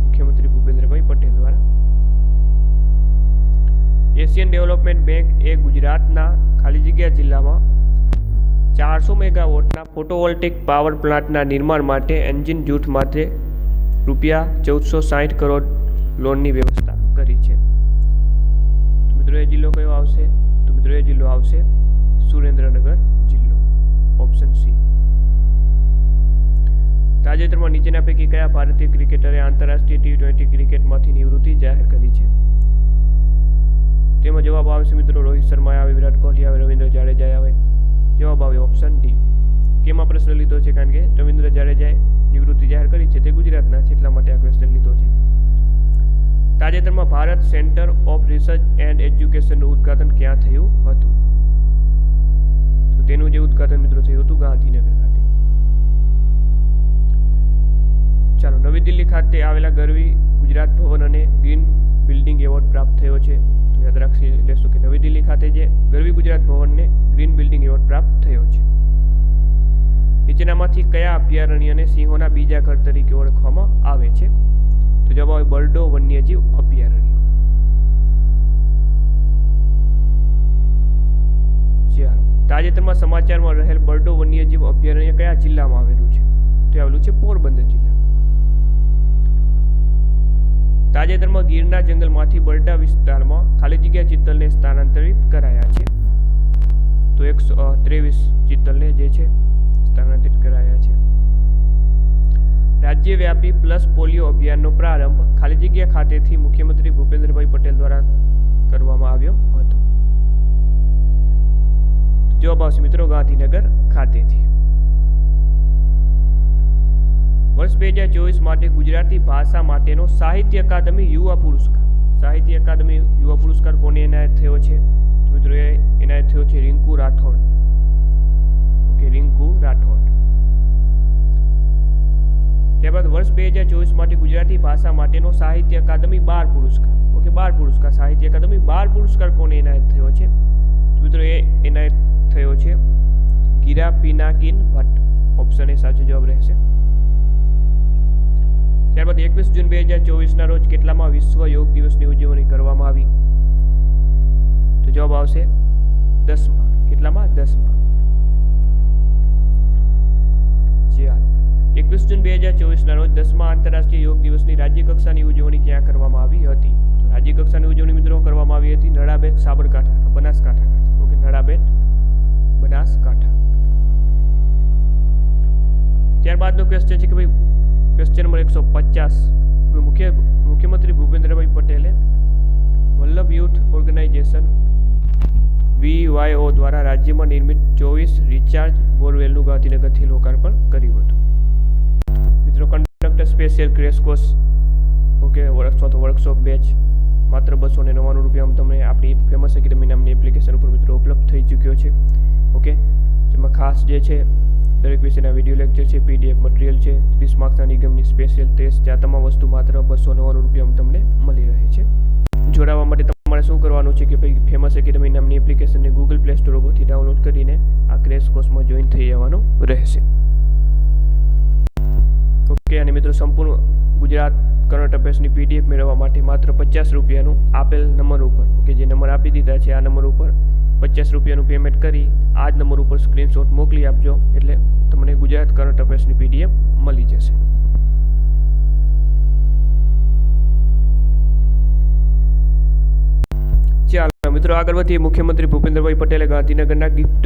મુખ્યમંત્રી ભૂપેન્દ્રભાઈ પટેલ દ્વારા. એશિયન ડેવલપમેન્ટ બેંક એ ગુજરાતના ખાલી જગ્યા જિલ્લામાં 400 મેગાવોટના ફોટોવોલ્ટેઇક પાવર પ્લાન્ટના નિર્માણ માટે એન્જિન જૂથ માટે ₹1460 કરોડ લોનની વ્યવસ્થા કરી છે. તો મિત્રો એ જિલ્લો કયો આવશે? તો મિત્રો એ જિલ્લો આવશે સુરેન્દ્રનગર જિલ્લો. Option C. તાજેતરમાં નીચેના પૈકી કયા ભારતીય ક્રિકેટરે આંતરરાષ્ટ્રીય T20 ક્રિકેટમાંથી નિવૃત્તિ જાહેર કરી છે? તેમાં જવાબ આવશે મિત્રો રોહિત શર્મા આવે, વિરાટ કોહલી આવે, રવિન્દ્ર જાડેજા આવે. જવાબ આવે ઓપ્શન ડી. કેમાં પ્રશ્ન લીધો છે? કારણ કે રવિન્દ્ર જાડેજાએ નિવૃત્તિ જાહેર કરી છે, તે ગુજરાતના છે, એટલા માટે આ ક્વેશ્ચન લીધો છે. તાજેતરમાં Bharat centre of research and એજ્યુકેશનનું ઉદ્ઘાટન ક્યાં થયું હતું? તો તેનું જે ઉદ્ઘાટન મિત્રો થયું હતું ગાંધીનગર ખાતે. ચાલો, નવી દિલ્હી ખાતે આવેલા ગરવી ગુજરાત ભવન અને ગ્રીન બિલ્ડિંગ એવોર્ડ પ્રાપ્ત થયો છે. તો યાદ રાખી લેશો કે નવી દિલ્હી ખાતે જે ગરવી ગુજરાત ભવનને ગ્રીન બિલ્ડિંગ એવોર્ડ પ્રાપ્ત થયો છે. નીચેનામાંથી કયા અભયારણ્યને સિંહોના બીજા ઘર તરીકે ઓળખવામાં આવે છે? તો જવાબ આવે બરડો વન્યજીવ અભયારણ્ય. ચાલો, તાજેતરમાં સમાચારમાં રહેલ બરડો વન્યજીવ અભયારણ્ય કયા જિલ્લામાં આવેલું છે? તો આવેલું છે પોરબંદર જિલ્લા. તાજેતરમાં ગીરના જંગલમાંથી બરડા વિસ્તારમાં ખાલી જગ્યા ચિત્તલને સ્થાનાંતરિત કરાયા છે. તો 123 ચિત્તલને જે છે સ્થાનાંતરિત કરાયા છે. રાજ્યવ્યાપી પ્લસ પોલિયો અભિયાનનો પ્રારંભ ખાલી જગ્યા ખાતેથી મુખ્યમંત્રી ભૂપેન્દ્રભાઈ પટેલ દ્વારા કરવામાં આવ્યો હતો. જવાબ આવશે મિત્રો ગાંધીનગર ખાતેથી. વર્ષ 2024 માટે ગુજરાતી ભાષા માટેનો સાહિત્ય અકાદમી યુવા પુરસ્કાર. સાહિત્ય અકાદમી યુવા પુરસ્કાર કોને એનાયત થયો છે? તો મિત્રો એનાયત થયો છે રિંકુ રાઠોડ. ઓકે, રિંકુ રાઠોડ. ત્યારબાદ વર્ષ 2024 માટે ગુજરાતી ભાષા માટેનો સાહિત્ય અકાદમી 12 પુરસ્કાર. ઓકે, 12 પુરસ્કાર. સાહિત્ય અકાદમી 12 પુરસ્કાર કોને એનાયત થયો છે? તો મિત્રો એ એનાયત થયો છે ગીરા પિનાકિન ભટ્ટ. ઓપ્શન એ સાચો જવાબ રહેશે. ત્યારબાદ 21 જૂન 2024ના રોજ કેટલામાં વિશ્વ યોગ દિવસની ઉજવણી કરવામાં આવી? તો જવાબ આવશે 10માં. કેટલામાં? 10માં. ચાલો, 21 જૂન 2024ના રોજ 10મા આંતરરાષ્ટ્રીય યોગ દિવસની રાજ્ય કક્ષાની ઉજવણી ક્યાં કરવામાં આવી હતી? તો રાજ્ય કક્ષાની ઉજવણી મિત્રો કરવામાં આવી હતી નડાબેટ, સાબરકાંઠા, બનાસકાંઠા ખાતે. ઓકે, નડાબેટ, બનાસકાંઠા. ત્યારબાદનો ક્વેશ્ચન છે કે ભાઈ ક્વેશ્ચન નંબર 150, મુખ્યમંત્રી ભૂપેન્દ્રભાઈ પટેલે વલ્લભ યુથ ઓર્ગેનાઇઝેશન VYO દ્વારા રાજ્યમાં નિર્મિત 24 રિચાર્જ બોરવેલનું ગાંધીનગરથી લોકાર્પણ કર્યું હતું. મિત્રો conductor special crash course okay અથવા તો વર્કશોપ બેચ માત્ર 299 રૂપિયામાં તમને આપણી ફેમસ એકેડમી નામની એપ્લિકેશન ઉપર મિત્રો ઉપલબ્ધ થઈ ચૂક્યો છે. ઓકે, જેમાં ખાસ જે છે દરેક વિષયના વિડીયો લેક્ચર છે, PDF મટીરિયલ છે, 30 માર્ક્સના નિગમની સ્પેશિયલ ટેસ્ટ, આ તમામ વસ્તુ માત્ર 299 રૂપિયામાં તમને મળી રહે છે. જોડાવા માટે તમારે શું કરવાનું છે કે ભાઈ ફેમસ એકેડમી નામની એપ્લિકેશનને ગૂગલ પ્લે સ્ટોર પરથી ડાઉનલોડ કરીને આ ક્રેશ કોર્સમાં જોઈન થઈ જવાનું રહેશે. ઓકે, અને મિત્રો સંપૂર્ણ ગુજરાત કરંટ અફેર્સની PDF મેળવવા માટે માત્ર 50 રૂપિયાનું આપેલ નંબર ઉપર, ઓકે, જે નંબર આપી દીધા છે આ નંબર ઉપર 50 રૂપિયાનું પેમેન્ટ કરી આ જ નંબર ઉપર સ્ક્રીનશોટ મોકલી આપજો, એટલે તમને ગુજરાત કરંટ અફેર્સની PDF મળી જશે. ચાલો મિત્રો આગળ વધીએ. મુખ્યમંત્રી ભૂપેન્દ્રભાઈ પટેલે ગાંધીનગરના ગિફ્ટ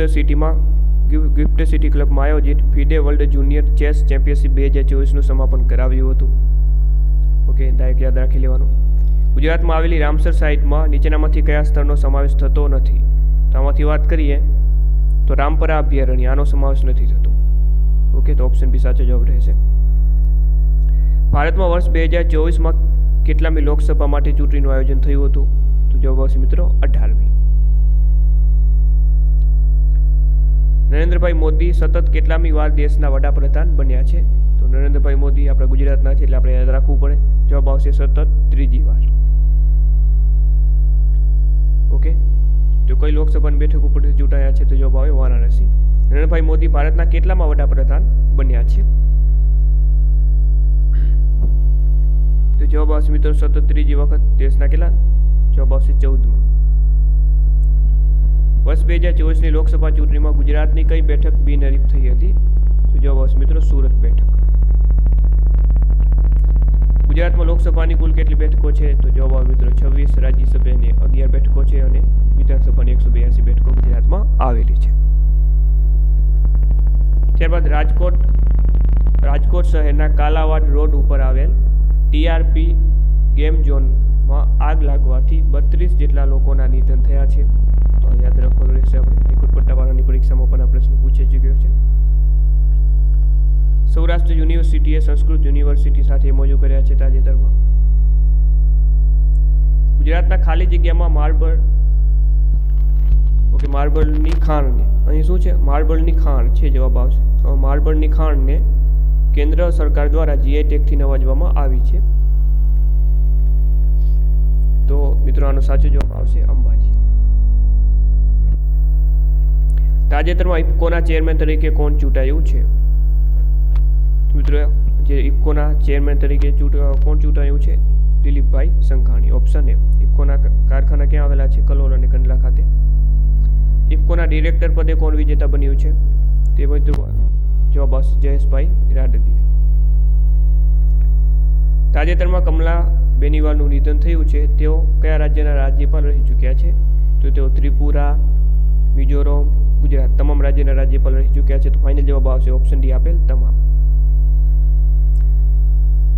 સિટી ક્લબમાં આયોજિત FIDE world junior chess championship 2024નું સમાપન કરાવ્યું હતું. ઓકે, ડાયરેક્ટ યાદ રાખી લેવાનું. ગુજરાતમાં આવેલી રામસર સાઇટમાં નીચેનામાંથી કયા સ્થળનો સમાવેશ થતો નથી? તો આમાંથી વાત કરીએ તો રામપરા અભયારણ્ય, આનો સમાવેશ નથી થતો. ઓકે, તો ઓપ્શન બી સાચો જવાબ રહેશે. ભારતમાં વર્ષ 2024માં કેટલામી લોકસભા માટે ચૂંટણીનું આયોજન થયું હતું? તો જવાબ આવશે મિત્રો 18મી. નરેન્દ્રભાઈ મોદી સતત કેટલામી વાર દેશના વડાપ્રધાન બન્યા છે? તો નરેન્દ્રભાઈ મોદી આપણા ગુજરાતના છે એટલે આપણે યાદ રાખવું પડે. જવાબ આવશે સતત 3જી વાર. ઓકે, તો કઈ લોકસભાની બેઠક ઉપરથી ચૂંટાયા છે? તો જવાબ આવે વારાણસી. નરેન્દ્રભાઈ મોદી ભારતના કેટલામાં વડાપ્રધાન બન્યા છે? તો જવાબ આવશે મિત્રો સતત 3જી વખત. દેશના કેટલા? જવાબ આવશે 14માં. વર્ષ 2024ની લોકસભા ચૂંટણીમાં ગુજરાતની કઈ બેઠક બિનહરીફ થઈ હતી? તો જવાબ આવશે મિત્રો સુરત બેઠક. ગુજરાતમાં લોકસભાની કુલ કેટલી બેઠકો છે? તો જવાબ આવે મિત્રો 26, રાજ્યસભાની 11 બેઠકો છે અને વિધાનસભાની 182 બેઠકો ગુજરાતમાં આવેલી છે. ત્યારબાદ રાજકોટ શહેરના કાલાવાડ રોડ ઉપર આવેલ TRP ગેમ ઝોનમાં આગ લાગવાથી 32 જેટલા લોકોના નિધન થયા છે. તો યાદ રાખવાનું રહેશે. આપણે હાઈકોર્ટ પટ્ટાવાળાની પરીક્ષામાં પણ આ પ્રશ્ન પૂછાઈ ચૂક્યો છે. સૌરાષ્ટ્ર યુનિવર્સિટીએ સંસ્કૃત યુનિવર્સિટી સાથે MOU કર્યા છે તાજેતરમાં. ગુજરાતના ખાલી જગ્યામાં માર્બલની ખાણને, અહીં શું છે? માર્બલની ખાણ છે, જવાબ આવશે. માર્બલની ખાણને કેન્દ્ર સરકાર દ્વારા GI ટેગથી નવાજવામાં આવી છે. તો મિત્રો આનો સાચો જવાબ આવશે અંબાજી. તાજેતરમાં ઇફકોના ચેરમેન તરીકે કોણ ચૂંટાયું છે? મિત્રો જે ઇફકોના ચેરમેન તરીકે કોણ ચૂંટાયું છે? દિલીપભાઈ સંઘાણી. Option A. ઇફકોના કારખાના ક્યાં આવેલા છે? કલોલ અને કંડલા ખાતે. ઇફકોના ડિરેક્ટર પદે કોણ વિજેતા બન્યું છે? તે બધું જવાબ આવશે જયેશભાઈ રાડડિયા. તાજેતરમાં કમલા બેનીવાલનું નિધન થયું છે. તેઓ કયા રાજ્યના રાજ્યપાલ રહી ચૂક્યા છે? તો તેઓ ત્રિપુરા, મિઝોરમ, ગુજરાત તમામ રાજ્યના રાજ્યપાલ રહી ચૂક્યા છે. તો ફાઇનલ જવાબ આવશે ઓપ્શન ડી આપેલ તમામ.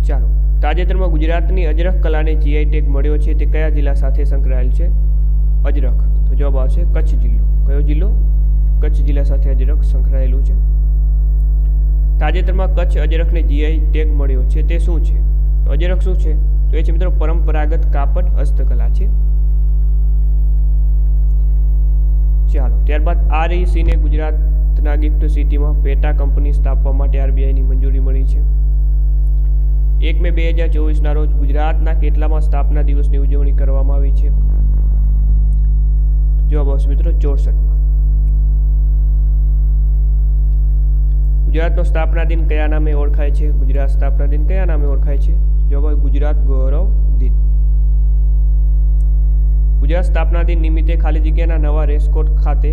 ચાલો, તાજેતરમાં ગુજરાતની અજરખ કલાને GI ટેગ મળ્યો છે તે કયા જિલ્લા સાથે સંકળાયેલ છે? અજરખ. તો જવાબ આવશે કચ્છ જિલ્લો. કયો જિલ્લો? કચ્છ જિલ્લા સાથે અજરખ સંકળાયેલું છે. તાજેતરમાં કચ્છ અજરખને GI ટેગ મળ્યો છે તે શું છે? તો અજરખ શું છે? તો એ છે મિત્રો પરંપરાગત કાપડ હસ્તકલા છે. ચાલો, ત્યારબાદ RECને ગુજરાતના ગિફ્ટ સિટીમાં પેટા કંપની સ્થાપવા માટે RBIની મંજૂરી મળી છે. 1 મે 2024ના રોજ ગુજરાતના કેટલામાં સ્થાપના દિવસની ઉજવણી કરવામાં આવી છે? જવાબ આવશે મિત્રો 64માં. ગુજરાતનો સ્થાપના દિન કયા નામે ઓળખાય છે? ગુજરાત સ્થાપના દિન કયા નામે ઓળખાય છે? જવાબ આવે ગુજરાત ગૌરવ દિન. ગુજરાત સ્થાપના દિન નિમિત્તે ખાલી જગ્યાના નવા રેસકોર્સ ખાતે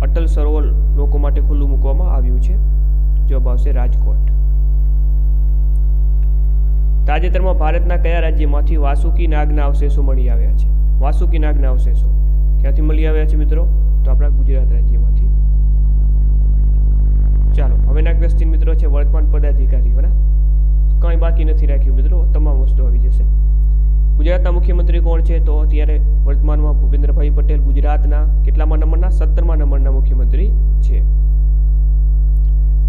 અટલ સરોવર લોકો માટે ખુલ્લું મૂકવામાં આવ્યું છે. જવાબ આવશે રાજકોટ. તાજેતરમાં ભારતના કયા રાજ્યમાંથી વાસુકી નાગના અવશેષો મળી આવ્યા છે? વાસુકી નાગના અવશેષો ક્યાંથી મળી આવ્યા છે મિત્રો? તો આપણા ગુજરાત રાજ્યમાંથી. ચાલો હવેના ક્વેશ્ચન મિત્રો છે વર્તમાન પદાધિકારીઓના. કંઈ બાકી નથી રાખ્યું મિત્રો, તમામ વસ્તુ આવી જશે. ગુજરાતના મુખ્યમંત્રી કોણ છે? તો અત્યારે વર્તમાનમાં ભૂપેન્દ્રભાઈ પટેલ ગુજરાતના કેટલામાં નંબરના? 17મા નંબરના મુખ્યમંત્રી છે.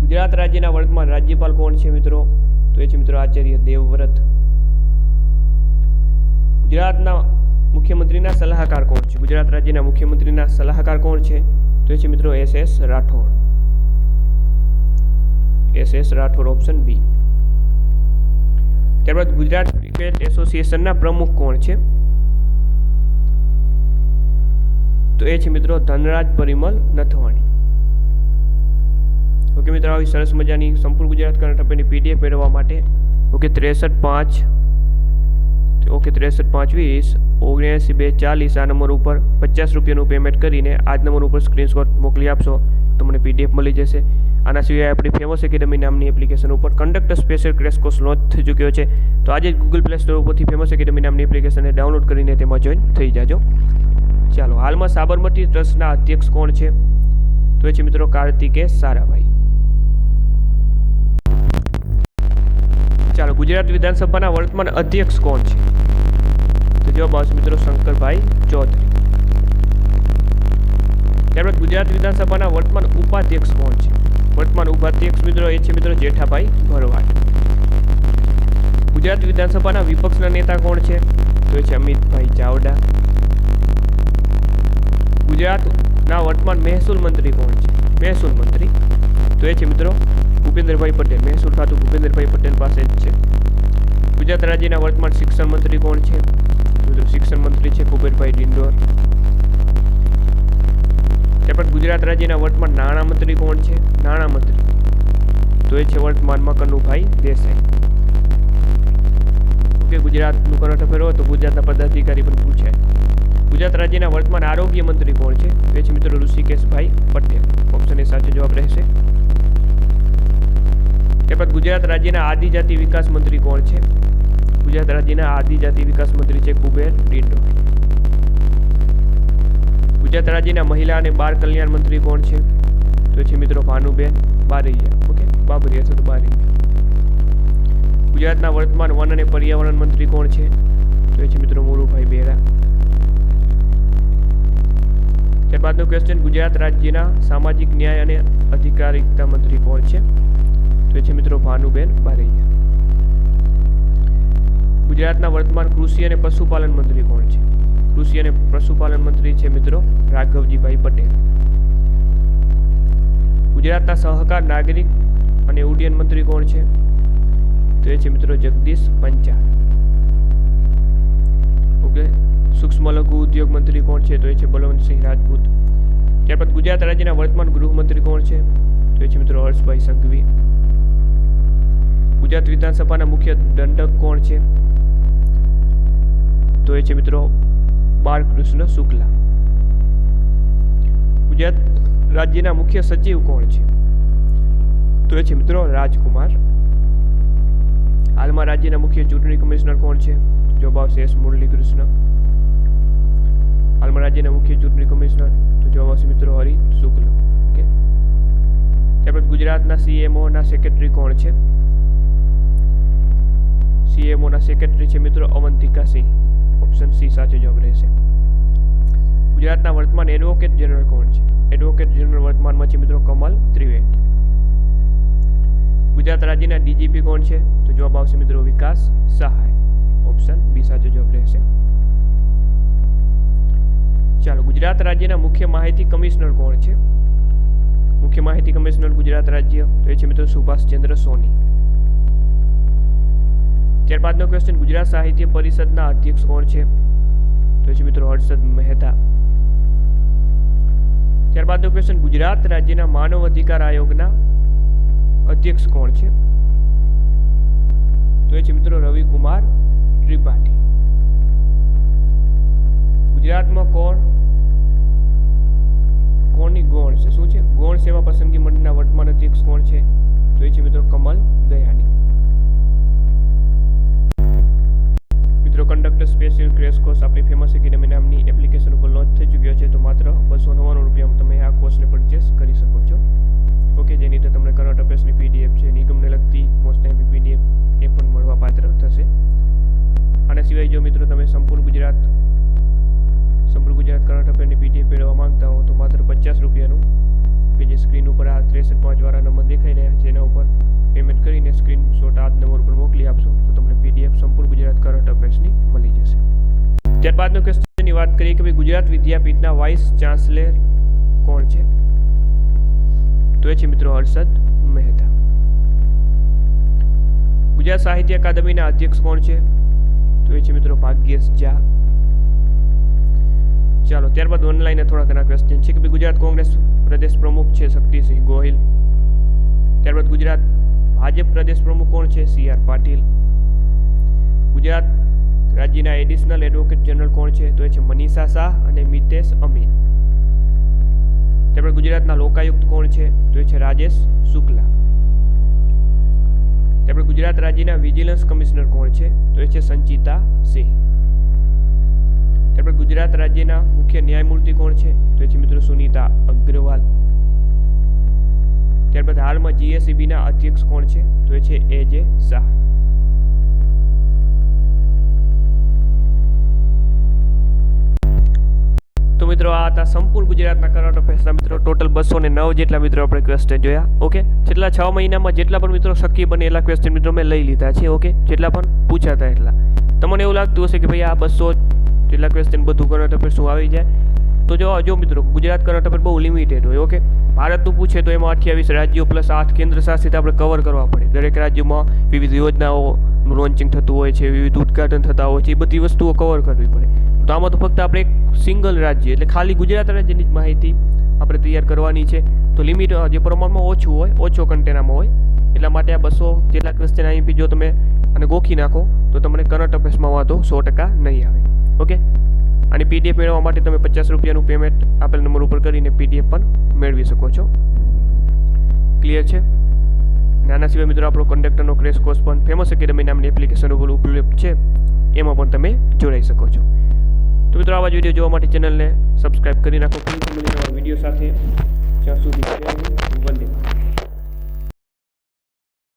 ગુજરાત રાજ્યના વર્તમાન રાજ્યપાલ કોણ છે મિત્રો? તો એ છે મિત્રો આચાર્ય દેવવ્રત. ગુજરાતના મુખ્યમંત્રીના સલાહકાર કોણ છે? ગુજરાત રાજ્યના મુખ્યમંત્રીના સલાહકાર કોણ છે? તો એ છે મિત્રો SS Rathod. SS Rathod, option B. ત્યારબાદ ગુજરાત ક્રિકેટ એસોસિએશનના પ્રમુખ કોણ છે? તો એ છે મિત્રો ધનરાજ પરિમલ નથવાણી. ઓકે મિત્રો, આવી સરસ મજાની સંપૂર્ણ ગુજરાત કરંટ અફેરની PDF મેળવવા માટે 63,520,79,240 આ નંબર ઉપર 50 રૂપિયાનું પેમેન્ટ કરીને આ જ નંબર ઉપર સ્ક્રીનશોટ મોકલી આપશો તો મને PDF મળી જશે. આના સિવાય આપણી ફેમસ એકેડમી નામની એપ્લિકેશન ઉપર conductor special crash course launch થઈ ચૂક્યો છે. તો આજે ગૂગલ પ્લે સ્ટોર ઉપરથી ફેમસ એકેડમી નામની એપ્લિકેશનને ડાઉનલોડ કરીને તેમાં જોઈન થઈ જાજો. ચાલો, હાલમાં સાબરમતી ટ્રસ્ટના અધ્યક્ષ કોણ છે? તો એ છે મિત્રો કાર્તિકેય સારાભાઈ. ચાલો, ગુજરાત વિધાનસભાના વર્તમાન અધ્યક્ષ કોણ છે? તો જવાબ આવશે મિત્રો શંકરભાઈ ચૌધરી. ત્યારબાદ ગુજરાત વિધાનસભાના વર્તમાન ઉપાધ્યક્ષ કોણ છે? વર્તમાન ઉપાધ્યક્ષ મિત્રો એ છે મિત્રો જેઠાભાઈ ભરવાડ. ગુજરાત વિધાનસભાના વિપક્ષના નેતા કોણ છે? તો એ છે અમિતભાઈ ચાવડા. ગુજરાતના વર્તમાન મહેસૂલ મંત્રી કોણ છે? મહેસૂલ મંત્રી તો એ છે મિત્રો ભૂપેન્દ્રભાઈ પટેલ. મહેસૂલ ખાતું ભૂપેન્દ્રભાઈ પટેલ પાસે જ છે. ગુજરાત રાજ્યના વર્તમાન શિક્ષણ મંત્રી કોણ છે? તો શિક્ષણ મંત્રી છે કુબેરભાઈ ડિંડોર. ત્યારબાદ ગુજરાત રાજ્યના વર્તમાન નાણામંત્રી કોણ છે? નાણામંત્રી તો એ છે વર્તમાનમાં કનુભાઈ દેસાઈ. ઓકે, ગુજરાતનું કરંટ અફેર હોય તો ગુજરાતના પદાધિકારી પણ પૂછાય. ગુજરાત રાજ્યના વર્તમાન આરોગ્ય મંત્રી કોણ છે? એ છે મિત્રો ઋષિકેશભાઈ પટેલ. ઓપ્શન એ સાચો જવાબ રહેશે. ત્યારબાદ ગુજરાત રાજ્યના આદિજાતિ વિકાસ મંત્રી કોણ છે? ગુજરાત રાજ્યના આદિજાતિ વિકાસ મંત્રી છે કુબેર ડિંડોર. ગુજરાત રાજ્યના મહિલા અને બાળ કલ્યાણ મંત્રી કોણ છે? તો છે મિત્રો ભાનુબેન બારૈયા. ઓકે, બાબરી અથવા તો બારૈયા. ગુજરાતના વર્તમાન વન અને પર્યાવરણ મંત્રી કોણ છે? તો એ છે મિત્રો મોરુભાઈ બેરા. ત્યારબાદનો ક્વેશ્ચન, ગુજરાત રાજ્યના સામાજિક ન્યાય અને અધિકારિતા મંત્રી કોણ છે? તો એ છે મિત્રો ભાનુબેન બારૈયા. ગુજરાતના વર્તમાન કૃષિ અને પશુપાલન મંત્રી કોણ છે? કૃષિ અને પશુપાલન મંત્રી છે મિત્રો રાઘવજીભાઈ પટેલ. ગુજરાતના સહકાર, નાગરિક અને ઉડ્ડયન મંત્રી કોણ છે? તો એ છે મિત્રો જગદીશ પંચાલ. ઓકે, સૂક્ષ્મ લઘુ ઉદ્યોગ મંત્રી કોણ છે? તો એ છે બલવંતસિંહ રાજપૂત. ત્યારબાદ ગુજરાત રાજ્યના વર્તમાન ગૃહમંત્રી કોણ છે? તો એ છે મિત્રો હર્ષભાઈ સંઘવી. ગુજરાત વિધાનસભાના મુખ્ય દંડક કોણ છે? તો એ છે મિત્રો બાળકૃષ્ણ શુક્લા. ગુજરાત રાજ્યના મુખ્ય સચિવ કોણ છે? તો એ છે મિત્રો રાજકુમાર. હાલમાં રાજ્યના મુખ્ય ચૂંટણી કમિશનર કોણ છે? જવાબ આવશે એસ મુરલીકૃષ્ણ. હાલમાં રાજ્યના મુખ્ય ચૂંટણી કમિશનર તો જવાબ આવશે મિત્રો હરિ શુક્લ. ઓકે, ત્યારબાદ ગુજરાતના CMO ના સેક્રેટરી કોણ છે? CMO ના સેક્રેટરી છે મિત્રો અવંતિકા સિંહ. ઓપ્શન સી સાચો જવાબ રહેશે. ગુજરાતના વર્તમાન એડવોકેટ જનરલ કોણ છે? એડવોકેટ જનરલ વર્તમાનમાં છે મિત્રો કમલ ત્રિવેદી. ગુજરાત રાજ્યના DGP કોણ છે? તો જવાબ આવશે મિત્રો વિકાસ સહાય. ઓપ્શન બી સાચો જવાબ રહેશે. ચાલો, ગુજરાત રાજ્યના મુખ્ય માહિતી કમિશનર કોણ છે? મુખ્ય માહિતી કમિશનર ગુજરાત રાજ્ય તો એ છે મિત્રો સુભાષચંદ્ર સોની. ત્યારબાદનો ક્વેશ્ચન, ગુજરાત સાહિત્ય પરિષદના અધ્યક્ષ કોણ છે? તો છે મિત્રો હર્ષદ મહેતા. ત્યારબાદનો ક્વેશ્ચન, ગુજરાત રાજ્યના માનવ અધિકાર આયોગના અધ્યક્ષ કોણ છે? તો એ છે મિત્રો રવિકુમાર ત્રિપાઠી. ગુજરાતમાં કોણની ગૌણ છે? શું છે? ગૌણ સેવા પસંદગી મંડળના વર્તમાન અધ્યક્ષ કોણ છે? તો એ છે મિત્રો કમલ દયાની. ક્રેશ કોર્સ આપણી ફેમસ એકેડમી નામની એપ્લિકેશન ઉપર લોન્ચ થઈ ચૂક્યો છે. તો માત્ર 299 રૂપિયામાં તમે આ કોર્સને પરચેસ કરી શકો છો. ઓકે, જેની અંદર તમને કરંટ અફેર્સની પીડીએફ છે, નિગમને લગતી મોસ્ટ આઈએમપી પીડીએફ એ પણ મળવા પાત્ર થશે. આના સિવાય જો મિત્રો તમે સંપૂર્ણ ગુજરાત કરંટ અફેરની પીડીએફ મેળવવા માંગતા હો તો માત્ર 50 રૂપિયાનું કે જે સ્ક્રીન ઉપર આ 63 વાળા નંબર દેખાઈ રહ્યા છે એના ઉપર પેમેન્ટ કરીને સ્ક્રીનશોટ આ નંબર ઉપર મોકલી આપશો તો તમને પીડીએફ સંપૂર્ણ ગુજરાત કરંટ અફેર્સની મળી જશે. ત્યારબાદનો ક્વેશ્ચનની વાત કરીએ કે ભાઈ ગુજરાત વિદ્યાપીઠના વાઇસ ચાન્સેલર કોણ છે? તો એ છે મિત્રો હર્ષદ મહેતા. ગુજરાત સાહિત્ય અકાદમીના અધ્યક્ષ કોણ છે? તો એ છે મિત્રો ભાગ્યેશ ઝા. ચાલો ત્યારબાદ ઓનલાઈન થોડા ઘણા ક્વેશ્ચન છે કે ભાઈ ગુજરાત કોંગ્રેસ પ્રદેશ પ્રમુખ છે શક્તિસિંહ ગોહિલ. ત્યારબાદ ગુજરાત ભાજપ પ્રદેશ પ્રમુખ કોણ છે? C R Patil. ગુજરાત રાજ્યના એડિશનલ એડવોકેટ જનરલ કોણ છે? તો એ છે મનીષા શાહ અને મિતેશ અમીન. ત્યારબાદ ગુજરાતના લોકાયુક્ત કોણ છે? તો એ છે રાજેશ શુક્લા. ત્યારબાદ ગુજરાત રાજ્યના વિજિલન્સ કમિશનર કોણ છે? તો એ છે સંચિતા સિંહ. ત્યારબાદ ગુજરાત રાજ્યના મુખ્ય ન્યાયમૂર્તિ કોણ છે? તો એ છે મિત્રો સુનીતા અગ્રવાલ. ત્યારબાદ હાલમાં જીએસઈબીના અધ્યક્ષ કોણ છે? તો એ છે એજે શાહ. તો મિત્રો આ હતા સંપૂર્ણ ગુજરાતના કરંટ અફેર્સના મિત્રો ટોટલ 209 જેટલા મિત્રો આપણે ક્વેશ્ચન જોયા. ઓકે, છેલ્લા 6 મહિનામાં જેટલા પણ મિત્રો શક્ય બને એટલા ક્વેશ્ચન મિત્રો મેં લઈ લીધા છે. ઓકે, જેટલા પણ પૂછાતા એટલા. તમને એવું લાગતું હશે કે ભાઈ આ 200 જેટલા ક્વેશ્ચન બધું કરંટ અફેર શું આવી જાય? તો જો મિત્રો ગુજરાત કરંટ અફેર બહુ લિમિટેડ હોય. ઓકે, ભારતનું પૂછે તો એમાં 28 રાજ્યો પ્લસ 8 કેન્દ્ર શાસિત આપણે કવર કરવા પડે. દરેક રાજ્યોમાં વિવિધ યોજનાઓ લોન્ચિંગ થતું હોય છે, વિવિધ ઉદ્ઘાટન થતા હોય છે, એ બધી વસ્તુઓ કવર કરવી પડે. તો આમાં તો ફક્ત આપણે એક સિંગલ રાજ્ય એટલે ખાલી ગુજરાત રાજ્યની જ માહિતી આપણે તૈયાર કરવાની છે. તો લિમિટ જે પ્રમાણમાં ઓછું હોય, ઓછો કન્ટેનામાં હોય, એટલા માટે આ 200 જેટલા ક્વેશ્ચન અહીં જો તમે અને ગોખી નાખો તો તમને કરંટ અફેર્સમાં વાંધો 100% નહીં આવે. ઓકે, અને પીડીએફ મેળવવા માટે તમે 50 રૂપિયાનું પેમેન્ટ આપેલ નંબર ઉપર કરીને પીડીએફ પણ મેળવી શકો છો. ક્લિયર છે? અને આના સિવાય મિત્રો આપણો કંડક્ટરનો ક્રેશ કોર્સ પણ ફેમસ એકેડમી નામની એપ્લિકેશન ઉપર ઉપલબ્ધ છે, એમાં પણ તમે જોડાઈ શકો છો. તો મિત્રો આવા જ વિડીયો જોવા માટે ચેનલને સબસ્ક્રાઇબ કરી નાખો. વિડીયો સાથે જ્યાં સુધી વંદે.